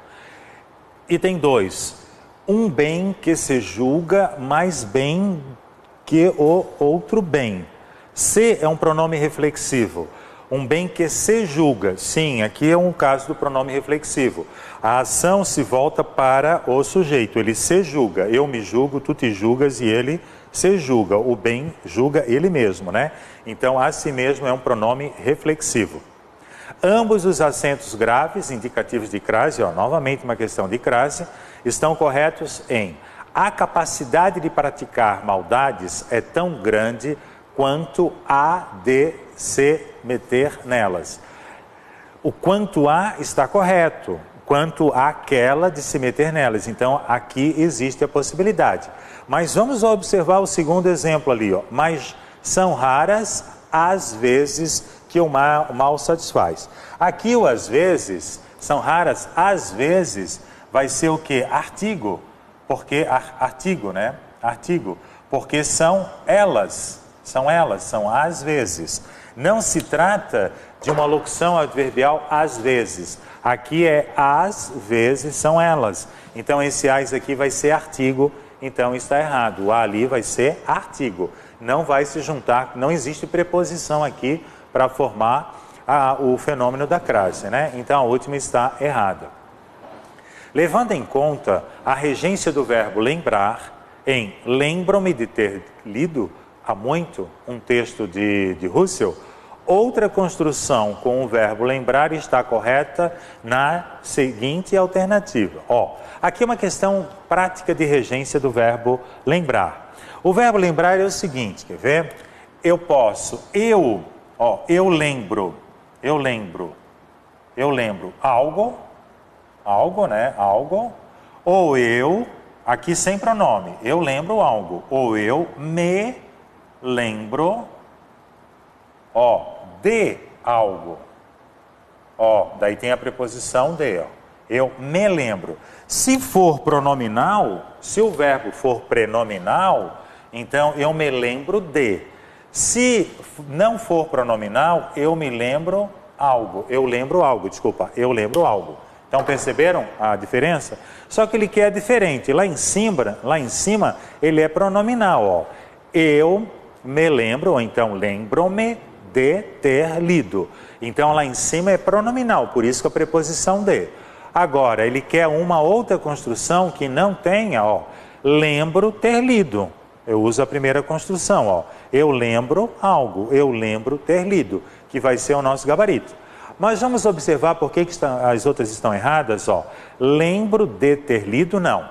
Item 2. Um bem que se julga mais bem que o outro bem. Se é um pronome reflexivo. Um bem que se julga. Sim, aqui é um caso do pronome reflexivo. A ação se volta para o sujeito, ele se julga. Eu me julgo, tu te julgas e ele se julga. O bem julga ele mesmo, né? Então, a si mesmo é um pronome reflexivo. Ambos os acentos graves, indicativos de crase, novamente uma questão de crase, estão corretos em: a capacidade de praticar maldades é tão grande quanto a de se meter nelas. O quanto a está correto, quanto àquela de se meter nelas. Então, aqui existe a possibilidade. Mas vamos observar o segundo exemplo ali, ó. Mas são raras as vezes que o mal satisfaz. Aqui o às vezes, são raras às vezes, vai ser o quê? Artigo. Porque, artigo, né? Artigo. Porque são elas, são às vezes. Não se trata de uma locução adverbial às vezes. Aqui é às vezes são elas. Então esse as aqui vai ser artigo, então está errado. O a ali vai ser artigo. Não vai se juntar, não existe preposição aqui para formar o fenômeno da crase, né? Então a última está errada. Levando em conta a regência do verbo lembrar, em lembro-me de ter lido há muito um texto de Russell, outra construção com o verbo lembrar está correta na seguinte alternativa. Aqui é uma questão prática de regência do verbo lembrar. O verbo lembrar é o seguinte, quer ver? Eu posso, eu lembro algo, né? Algo, ou eu, aqui sem pronome, eu lembro algo, ou eu me lembro, de algo. Daí tem a preposição de, eu me lembro. Se for pronominal, se o verbo for prenominal, então eu me lembro de. Se não for pronominal, eu lembro algo. Eu lembro algo. Então perceberam a diferença? Só que ele quer diferente. Lá em cima, ele é pronominal, Eu me lembro, ou então lembro-me de ter lido. Então lá em cima é pronominal, por isso que a preposição de. Agora, ele quer uma outra construção que não tenha, lembro ter lido. Eu uso a primeira construção, eu lembro algo, eu lembro ter lido, que vai ser o nosso gabarito. Mas vamos observar por que as outras estão erradas, Lembro de ter lido, não.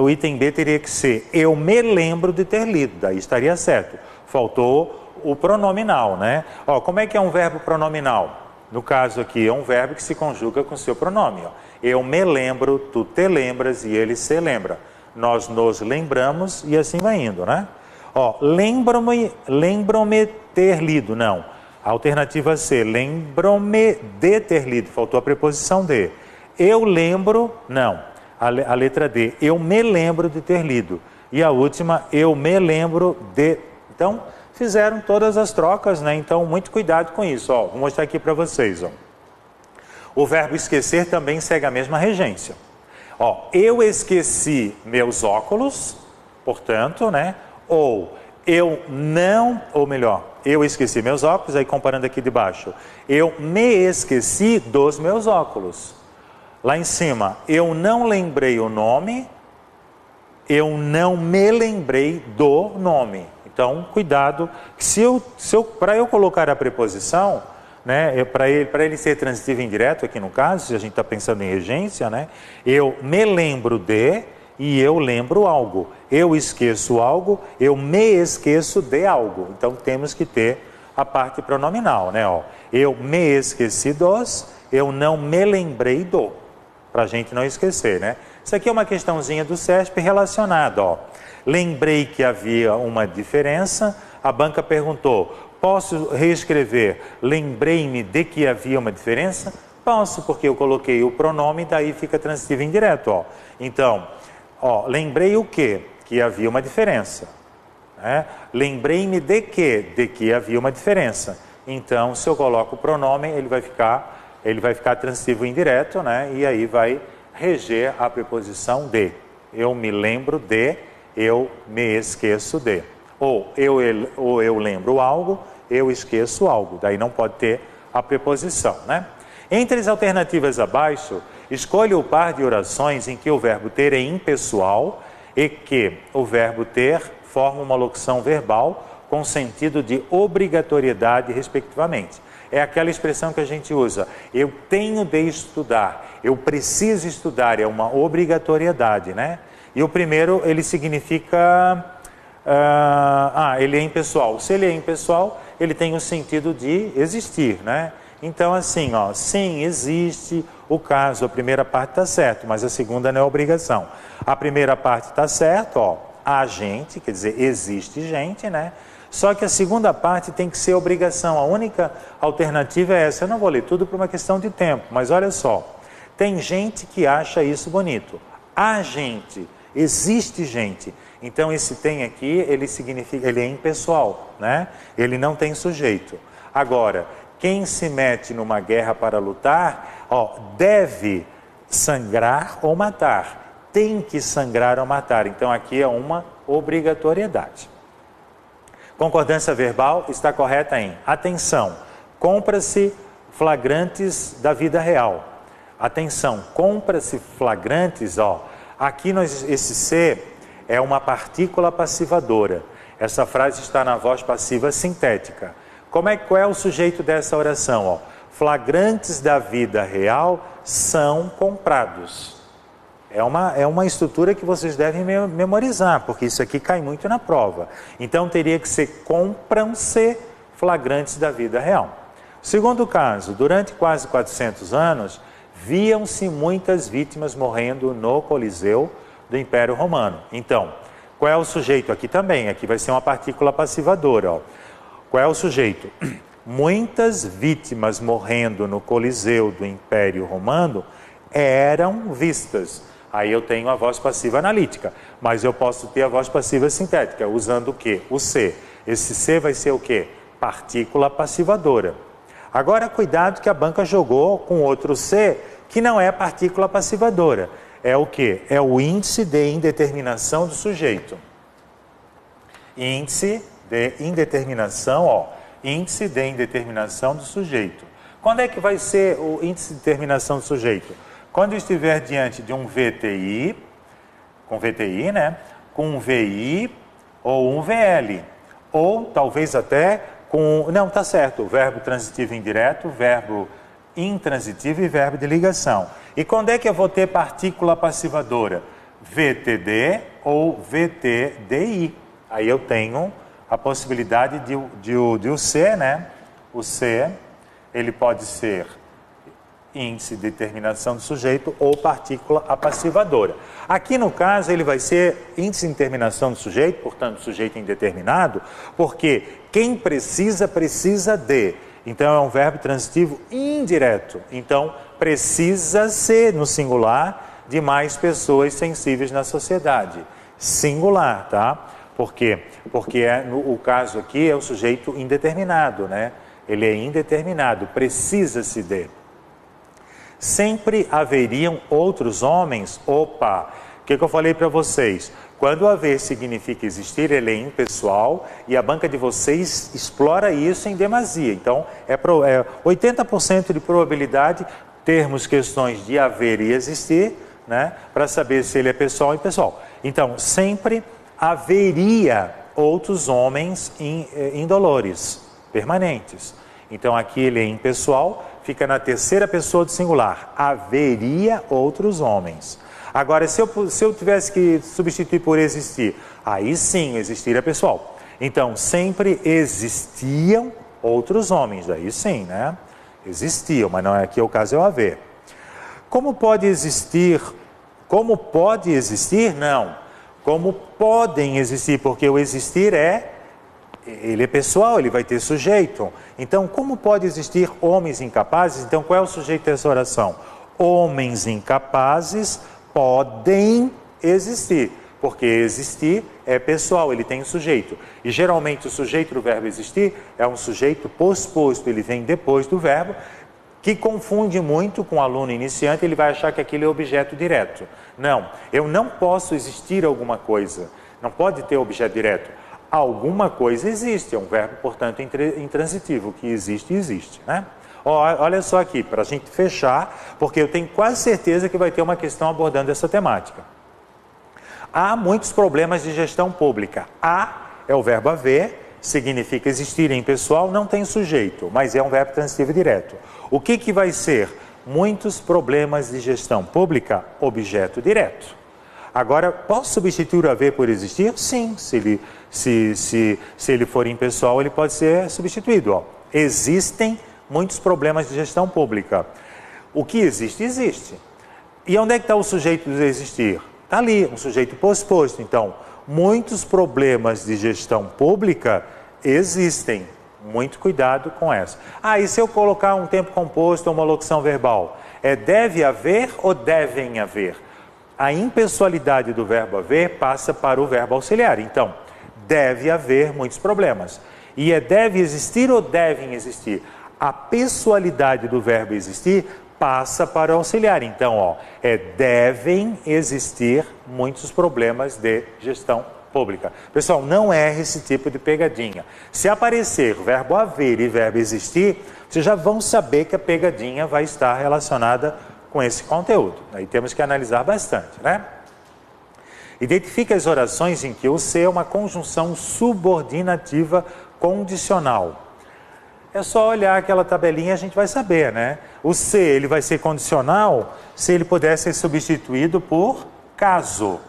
O item B teria que ser, eu me lembro de ter lido, daí estaria certo. Faltou o pronominal, né? Como é que é um verbo pronominal? No caso aqui, é um verbo que se conjuga com seu pronome. Eu me lembro, tu te lembras e ele se lembra. Nós nos lembramos e assim vai indo, né? Lembro-me ter lido, não. A alternativa C, lembro-me de ter lido, faltou a preposição de. Eu lembro, não. A letra D, eu me lembro de ter lido. E a última, eu me lembro de. Então, fizeram todas as trocas, né? Então, muito cuidado com isso. Vou mostrar aqui para vocês. O verbo esquecer também segue a mesma regência. Eu esqueci meus óculos, portanto, né? Ou eu esqueci meus óculos, aí comparando aqui de baixo. Eu me esqueci dos meus óculos. Lá em cima, eu não lembrei o nome, eu não me lembrei do nome. Então, cuidado, para eu colocar a preposição, né, para ele ser transitivo indireto aqui no caso, se a gente está pensando em regência, né, eu me lembro de e eu lembro algo. Eu esqueço algo, eu me esqueço de algo. Então, temos que ter a parte pronominal, né? Eu me esqueci dos, eu não me lembrei do. Para a gente não esquecer, né? Isso aqui é uma questãozinha do CESP relacionada, Lembrei que havia uma diferença, a banca perguntou, posso reescrever, lembrei-me de que havia uma diferença? Posso, porque eu coloquei o pronome, daí fica transitivo indireto, Então, lembrei o quê? Que havia uma diferença, né? Lembrei-me de quê? De que havia uma diferença. Então, se eu coloco o pronome, ele vai ficar transitivo indireto, né? E aí vai reger a preposição de. Eu me lembro de, eu me esqueço de. Ou eu lembro algo, eu esqueço algo. Daí não pode ter a preposição, né? Entre as alternativas abaixo, escolha o par de orações em que o verbo ter é impessoal e que o verbo ter forma uma locução verbal com sentido de obrigatoriedade, respectivamente. É aquela expressão que a gente usa, eu tenho de estudar, eu preciso estudar, é uma obrigatoriedade, né? E o primeiro, ele significa, ele é impessoal. Se ele é impessoal, ele tem o sentido de existir, né? Então, assim, ó, sim, existe o caso, a primeira parte está certo, mas a segunda não é obrigação. A primeira parte está certo, ó, há gente, quer dizer, existe gente, né? Só que a segunda parte tem que ser obrigação. A única alternativa é essa. Eu não vou ler tudo por uma questão de tempo, mas olha só. Tem gente que acha isso bonito. Há gente, existe gente. Então esse tem aqui, ele significa, ele é impessoal, né? Ele não tem sujeito. Agora, quem se mete numa guerra para lutar, ó, deve sangrar ou matar. Tem que sangrar ou matar. Então aqui é uma obrigatoriedade. Concordância verbal está correta em atenção, compra-se flagrantes da vida real. Atenção, compra-se flagrantes, ó. Aqui esse C é uma partícula passivadora. Essa frase está na voz passiva sintética. Qual é o sujeito dessa oração? Ó? Flagrantes da vida real são comprados. É uma estrutura que vocês devem memorizar, porque isso aqui cai muito na prova. Então teria que ser compram-se flagrantes da vida real. Segundo caso, durante quase 400 anos, viam-se muitas vítimas morrendo no Coliseu do Império Romano. Então, qual é o sujeito aqui também? Aqui vai ser uma partícula passivadora, ó. Qual é o sujeito? Muitas vítimas morrendo no Coliseu do Império Romano eram vistas. Aí eu tenho a voz passiva analítica, mas eu posso ter a voz passiva sintética, usando o quê? O C. Esse C vai ser o quê? Partícula passivadora. Agora, cuidado que a banca jogou com outro C, que não é partícula passivadora. É o quê? É o índice de indeterminação do sujeito. Índice de indeterminação, ó. Índice de indeterminação do sujeito. Quando é que vai ser o índice de determinação do sujeito? Quando estiver diante de um VTI, com VTI, né? Com um VI ou um VL. Ou talvez até com... Não, tá certo. Verbo transitivo indireto, verbo intransitivo e verbo de ligação. E quando é que eu vou ter partícula passivadora? VTD ou VTDI. Aí eu tenho a possibilidade de o C, né? O C, ele pode ser índice de determinação do sujeito ou partícula apassivadora. Aqui no caso ele vai ser índice de determinação do sujeito, portanto sujeito indeterminado, porque quem precisa, precisa de. Então é um verbo transitivo indireto. Então precisa ser no singular de mais pessoas sensíveis na sociedade. Singular, tá? Por quê? Porque o caso aqui é o sujeito indeterminado, né? Ele é indeterminado, precisa-se de. Sempre haveriam outros homens. Opa, o que eu falei para vocês? Quando haver significa existir, ele é impessoal e a banca de vocês explora isso em demasia. Então, é 80% de probabilidade termos questões de haver e existir, né? Para saber se ele é pessoal ou impessoal. Então, sempre haveria outros homens indolores, permanentes. Então, aqui ele é impessoal, fica na terceira pessoa do singular. Haveria outros homens. Agora, se eu tivesse que substituir por existir, aí sim, existir é pessoal. Então, sempre existiam outros homens, aí sim, né? Existiam, mas não é aqui o caso, é o haver. Como pode existir? Como pode existir? Não. Como podem existir, porque o existir ele é pessoal, ele vai ter sujeito. Então, como pode existir homens incapazes? Então, qual é o sujeito dessa oração? Homens incapazes podem existir, porque existir é pessoal, ele tem sujeito. E geralmente o sujeito do verbo existir é um sujeito posposto, ele vem depois do verbo, que confunde muito com o aluno iniciante, ele vai achar que aquilo é objeto direto. Não, eu não posso existir alguma coisa, não pode ter objeto direto. Alguma coisa existe, é um verbo, portanto, intransitivo, que existe, existe, né? Olha só aqui, para a gente fechar, porque eu tenho quase certeza que vai ter uma questão abordando essa temática. Há muitos problemas de gestão pública. Há é o verbo haver, significa existir em pessoal, não tem sujeito, mas é um verbo transitivo direto. O que vai ser? Muitos problemas de gestão pública, objeto direto. Agora, posso substituir o haver por existir? Sim, se ele for impessoal, ele pode ser substituído. Ó. Existem muitos problemas de gestão pública. O que existe, existe. E onde é que está o sujeito do existir? Está ali, um sujeito posposto. Então, muitos problemas de gestão pública existem. Muito cuidado com essa. E se eu colocar um tempo composto ou uma locução verbal? É deve haver ou devem haver? A impessoalidade do verbo haver passa para o verbo auxiliar. Então, deve haver muitos problemas. E é deve existir ou devem existir? A pessoalidade do verbo existir passa para o auxiliar. Então, devem existir muitos problemas de gestão pública. Pessoal, não erre esse tipo de pegadinha. Se aparecer verbo haver e verbo existir, vocês já vão saber que a pegadinha vai estar relacionada com esse conteúdo. Aí temos que analisar bastante, né? Identifique as orações em que o se é uma conjunção subordinativa condicional. É só olhar aquela tabelinha e a gente vai saber, né? O se, ele vai ser condicional se ele puder ser substituído por caso.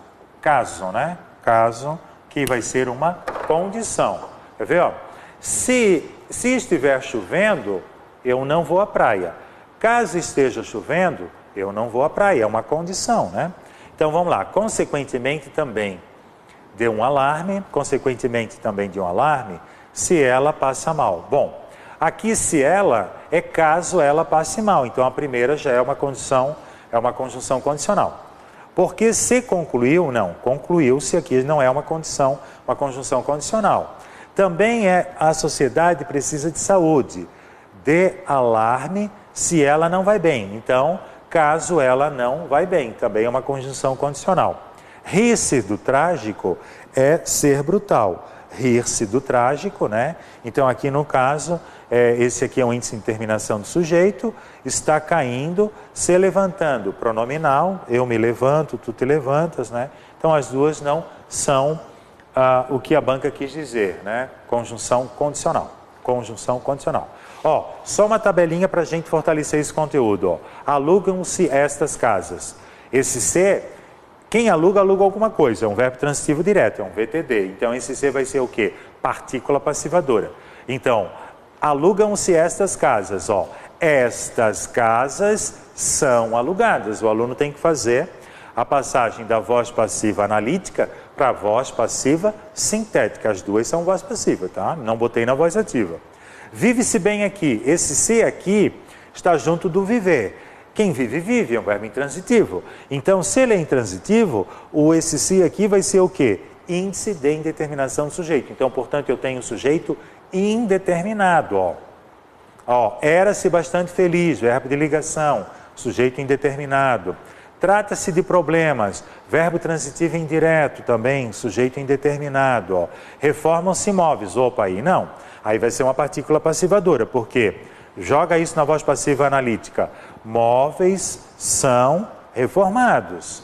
Caso, né? Caso, que vai ser uma condição. Quer ver, ó? Se estiver chovendo, eu não vou à praia. Caso esteja chovendo, eu não vou à praia. É uma condição, né? Então, vamos lá. Consequentemente, também de um alarme. Consequentemente, também de um alarme, se ela passa mal. Bom, aqui se ela é caso ela passe mal. Então, a primeira já é uma condição, é uma conjunção condicional. Porque se concluiu, não. Concluiu-se aqui não é uma condição, uma conjunção condicional. Também a sociedade precisa de saúde. De alarme se ela não vai bem. Então, caso ela não vai bem, também é uma conjunção condicional. Rir-se do trágico é ser brutal. Rir-se do trágico, né? Então, aqui no caso, esse aqui é um índice de terminação do sujeito, está caindo, se levantando. Pronominal, eu me levanto, tu te levantas, né? Então, as duas não são o que a banca quis dizer, né? Conjunção condicional. Conjunção condicional. Só uma tabelinha para a gente fortalecer esse conteúdo. Alugam-se estas casas. Esse se, quem aluga, aluga alguma coisa. É um verbo transitivo direto, é um VTD. Então, esse se vai ser o quê? Partícula passivadora. Então, alugam-se estas casas. Estas casas são alugadas. O aluno tem que fazer a passagem da voz passiva analítica para a voz passiva sintética. As duas são voz passiva, tá? Não botei na voz ativa. Vive-se bem aqui. Esse se aqui está junto do viver. Quem vive, vive. É um verbo intransitivo. Então, se ele é intransitivo, esse se aqui vai ser o quê? Índice de indeterminação do sujeito. Então, portanto, eu tenho o sujeito indeterminado. Era-se bastante feliz. Verbo de ligação. Sujeito indeterminado. Trata-se de problemas. Verbo transitivo indireto também. Sujeito indeterminado. Reformam-se imóveis. Opa, aí não. Aí vai ser uma partícula passivadora, porque joga isso na voz passiva analítica. Móveis são reformados.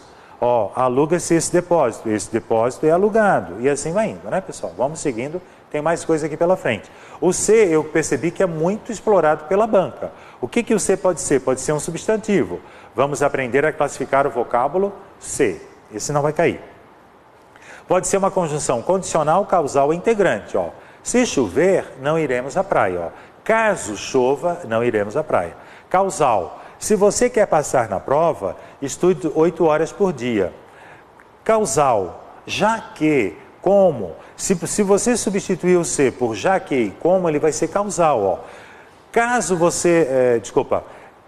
Aluga-se esse depósito é alugado. E assim vai indo, né, pessoal? Vamos seguindo, tem mais coisa aqui pela frente. O se, eu percebi que é muito explorado pela banca. O que o se pode ser? Pode ser um substantivo. Vamos aprender a classificar o vocábulo se. Esse não vai cair. Pode ser uma conjunção condicional, causal e integrante, Se chover, não iremos à praia. Caso chova, não iremos à praia. Causal. Se você quer passar na prova, estude 8 horas por dia. Causal. Já que, como. Se você substituir o se por já que e como, ele vai ser causal. Caso você...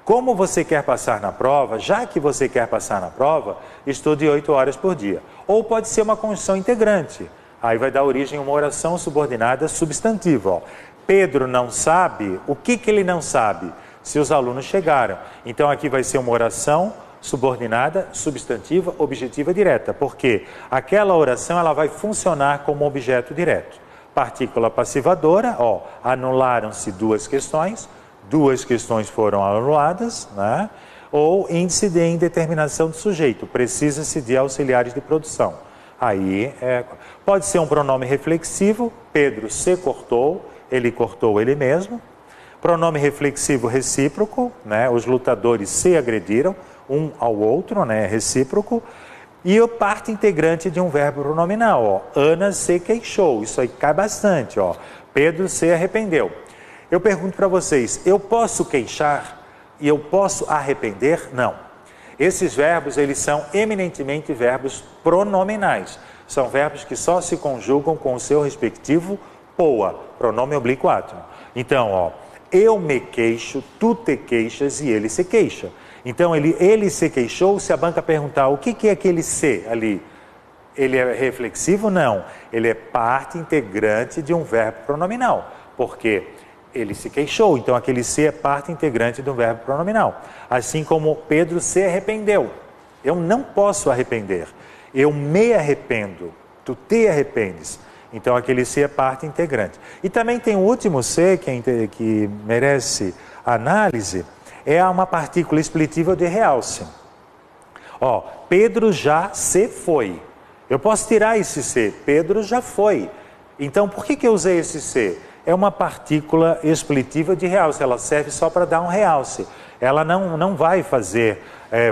Como você quer passar na prova, já que você quer passar na prova, estude 8 horas por dia. Ou pode ser uma conjunção integrante. Aí vai dar origem a uma oração subordinada substantiva. Pedro não sabe, o que ele não sabe? Se os alunos chegaram. Então aqui vai ser uma oração subordinada, substantiva, objetiva direta, porque aquela oração ela vai funcionar como objeto direto. Partícula passivadora, ó, anularam-se duas questões foram anuladas, né? Ou índice de indeterminação do sujeito, precisa-se de auxiliares de produção. Aí, pode ser um pronome reflexivo, Pedro se cortou ele mesmo. Pronome reflexivo recíproco, né? Os lutadores se agrediram um ao outro, né? Recíproco. E a parte integrante de um verbo pronominal, ó. Ana se queixou, isso aí cai bastante, ó. Pedro se arrependeu. Eu pergunto para vocês, eu posso queixar e eu posso arrepender? Não. Esses verbos, eles são eminentemente verbos pronominais. São verbos que só se conjugam com o seu respectivo poa, pronome oblíquo átomo. Então, ó, eu me queixo, tu te queixas e ele se queixa. Então, ele se queixou, se a banca perguntar o que é aquele se ali, ele é reflexivo? Não. Ele é parte integrante de um verbo pronominal, porque ele se queixou, então aquele se é parte integrante do verbo pronominal. Assim como Pedro se arrependeu. Eu não posso arrepender. Eu me arrependo. Tu te arrependes. Então aquele se é parte integrante. E também tem o último se, que merece análise, é uma partícula expletiva de realce. Ó, Pedro já se foi. Eu posso tirar esse se. Pedro já foi. Então por que eu usei esse se? É uma partícula expletiva de realce, ela serve só para dar um realce. Ela não vai fazer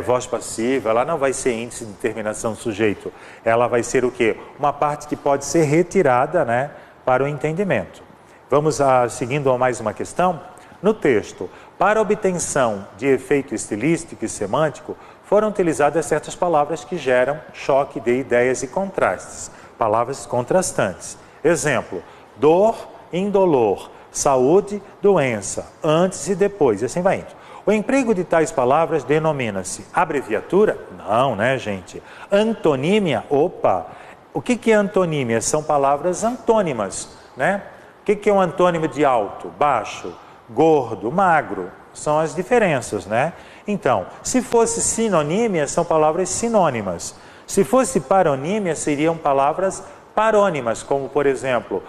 voz passiva, ela não vai ser índice de terminação do sujeito. Ela vai ser o quê? Uma parte que pode ser retirada, né, para o entendimento. Vamos seguindo a mais uma questão. No texto, para obtenção de efeito estilístico e semântico, foram utilizadas certas palavras que geram choque de ideias e contrastes. Palavras contrastantes. Exemplo, dor, indolor, saúde, doença, antes e depois, e assim vai indo. O emprego de tais palavras denomina-se abreviatura? Não, né, gente? Antonímia? Opa! O que é antonímia? São palavras antônimas, né? O que é um antônimo de alto, baixo, gordo, magro? São as diferenças, né? Então, se fosse sinonímia, são palavras sinônimas. Se fosse paronímia, seriam palavras parônimas, como, por exemplo,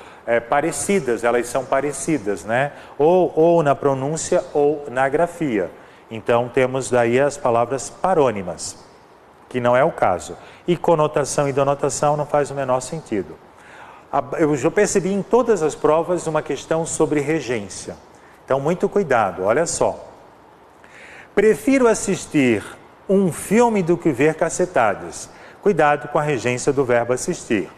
parecidas, elas são parecidas, né? Ou na pronúncia ou na grafia. Então, temos daí as palavras parônimas, que não é o caso. E conotação e denotação não faz o menor sentido. Eu já percebi em todas as provas uma questão sobre regência. Então, muito cuidado, olha só. Prefiro assistir um filme do que ver cacetadas. Cuidado com a regência do verbo assistir.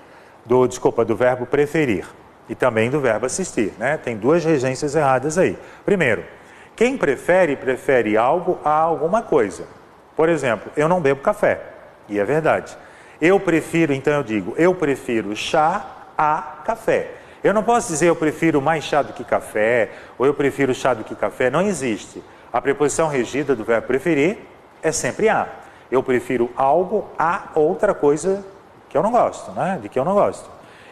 Do verbo preferir e também do verbo assistir, né? Tem duas regências erradas aí. Primeiro, quem prefere algo a alguma coisa. Por exemplo, eu não bebo café, e é verdade. Eu prefiro chá a café. Eu não posso dizer eu prefiro mais chá do que café, ou eu prefiro chá do que café, não existe. A preposição regida do verbo preferir é sempre a. Eu prefiro algo a outra coisa que eu não gosto, né? De que eu não gosto.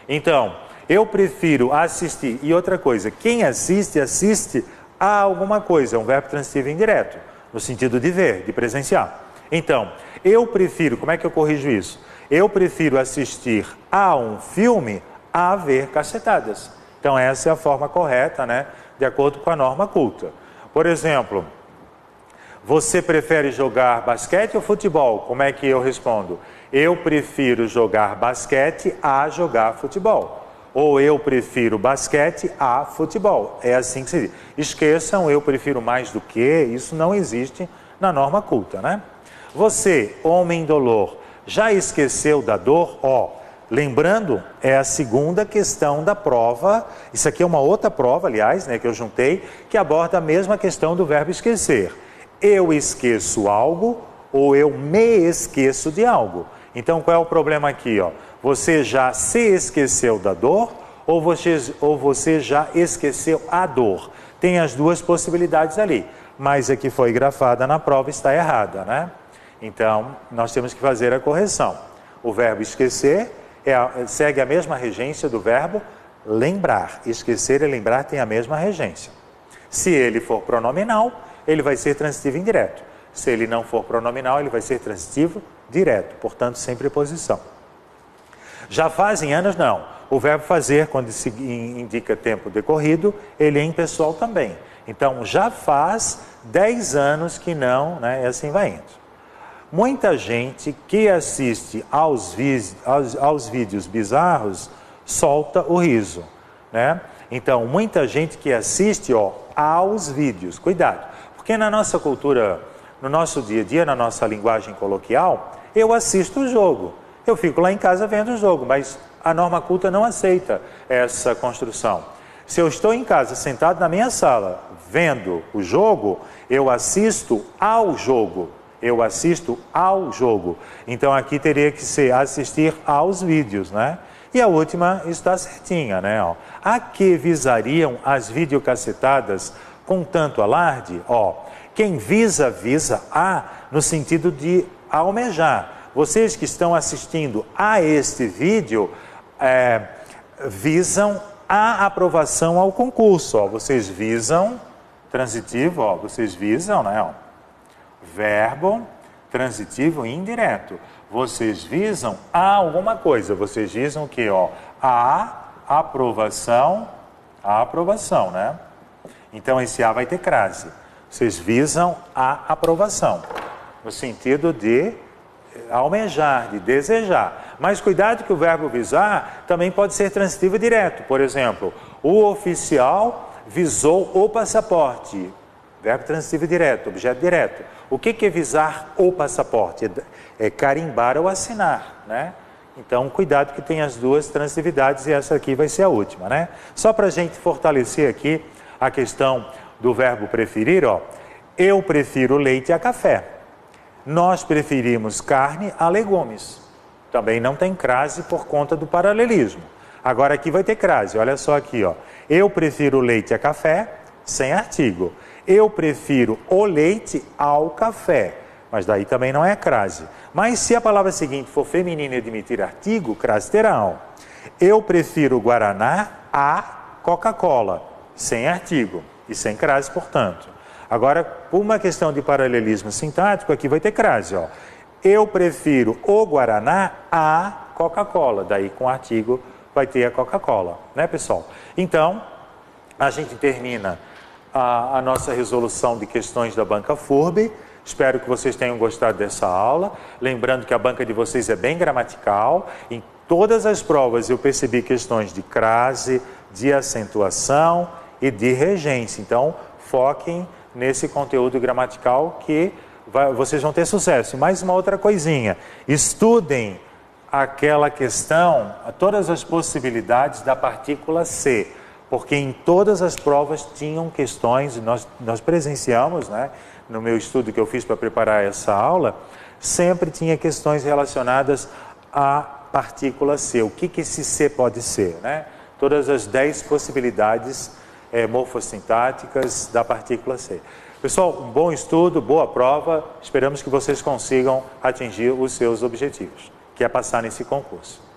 Então, eu prefiro assistir. E outra coisa, quem assiste a alguma coisa. É um verbo transitivo indireto, no sentido de ver, de presenciar. Então, eu prefiro, como é que eu corrijo isso? Eu prefiro assistir a um filme a ver cacetadas. Então, essa é a forma correta, né? De acordo com a norma culta. Por exemplo, você prefere jogar basquete ou futebol? Como é que eu respondo? Eu prefiro jogar basquete a jogar futebol. Ou eu prefiro basquete a futebol. É assim que se diz. Esqueçam, eu prefiro mais do que, isso não existe na norma culta, né? Você, homem indolor, já esqueceu da dor? Lembrando, é a segunda questão da prova. Isso aqui é uma outra prova, aliás, né, que eu juntei, que aborda a mesma questão do verbo esquecer. Eu esqueço algo ou eu me esqueço de algo. Então, qual é o problema aqui? Você já se esqueceu da dor ou você já esqueceu a dor? Tem as duas possibilidades ali, mas a que foi grafada na prova está errada, né? Então, nós temos que fazer a correção. O verbo esquecer segue a mesma regência do verbo lembrar. Esquecer e lembrar têm a mesma regência. Se ele for pronominal, ele vai ser transitivo indireto. Se ele não for pronominal, ele vai ser transitivo direto, portanto, sem preposição. Já fazem anos, não. O verbo fazer, quando se indica tempo decorrido, ele é impessoal também. Então, já faz 10 anos que não, né? E assim vai indo. Muita gente que assiste aos vídeos bizarros solta o riso, né? Então, muita gente que assiste aos vídeos, cuidado, porque na nossa cultura, no nosso dia a dia, na nossa linguagem coloquial, eu assisto o jogo, eu fico lá em casa vendo o jogo, mas a norma culta não aceita essa construção. Se eu estou em casa, sentado na minha sala, vendo o jogo, eu assisto ao jogo. Eu assisto ao jogo. Então aqui teria que ser assistir aos vídeos, né? E a última está certinha, né? A que visariam as videocassetadas com tanto alarde? Quem visa, visa no sentido de almejar. Vocês que estão assistindo a este vídeo, visam a aprovação ao concurso. Vocês visam, transitivo, vocês visam, né? Verbo, transitivo e indireto. Vocês visam a alguma coisa. Vocês visam o quê? A aprovação, né? Então esse A vai ter crase. Vocês visam a aprovação, no sentido de almejar, de desejar. Mas cuidado que o verbo visar também pode ser transitivo e direto. Por exemplo, o oficial visou o passaporte. Verbo transitivo e direto, objeto direto. O que é visar o passaporte? É carimbar ou assinar, né? Então, cuidado que tem as duas transitividades e essa aqui vai ser a última, né? Só para a gente fortalecer aqui a questão do verbo preferir, eu prefiro leite a café. Nós preferimos carne a legumes. Também não tem crase por conta do paralelismo. Agora aqui vai ter crase, olha só aqui, eu prefiro leite a café, sem artigo. Eu prefiro o leite ao café, mas daí também não é crase. Mas se a palavra seguinte for feminina e admitir artigo, crase terá. Eu prefiro Guaraná a Coca-Cola, sem artigo e sem crase, portanto. Agora, por uma questão de paralelismo sintático, aqui vai ter crase, Eu prefiro o Guaraná a Coca-Cola, daí com artigo vai ter a Coca-Cola, né, pessoal? Então, a gente termina a nossa resolução de questões da banca FURB. Espero que vocês tenham gostado dessa aula. Lembrando que a banca de vocês é bem gramatical. Em todas as provas eu percebi questões de crase, de acentuação e de regência. Então, foquem nesse conteúdo gramatical que vocês vão ter sucesso. E mais uma outra coisinha. Estudem aquela questão, todas as possibilidades da partícula C. Porque em todas as provas tinham questões, nós presenciamos, né, no meu estudo que eu fiz para preparar essa aula, sempre tinha questões relacionadas à partícula C. O que esse C pode ser, né? Todas as 10 possibilidades morfossintáticas da partícula C. Pessoal, um bom estudo, boa prova, esperamos que vocês consigam atingir os seus objetivos, que é passar nesse concurso.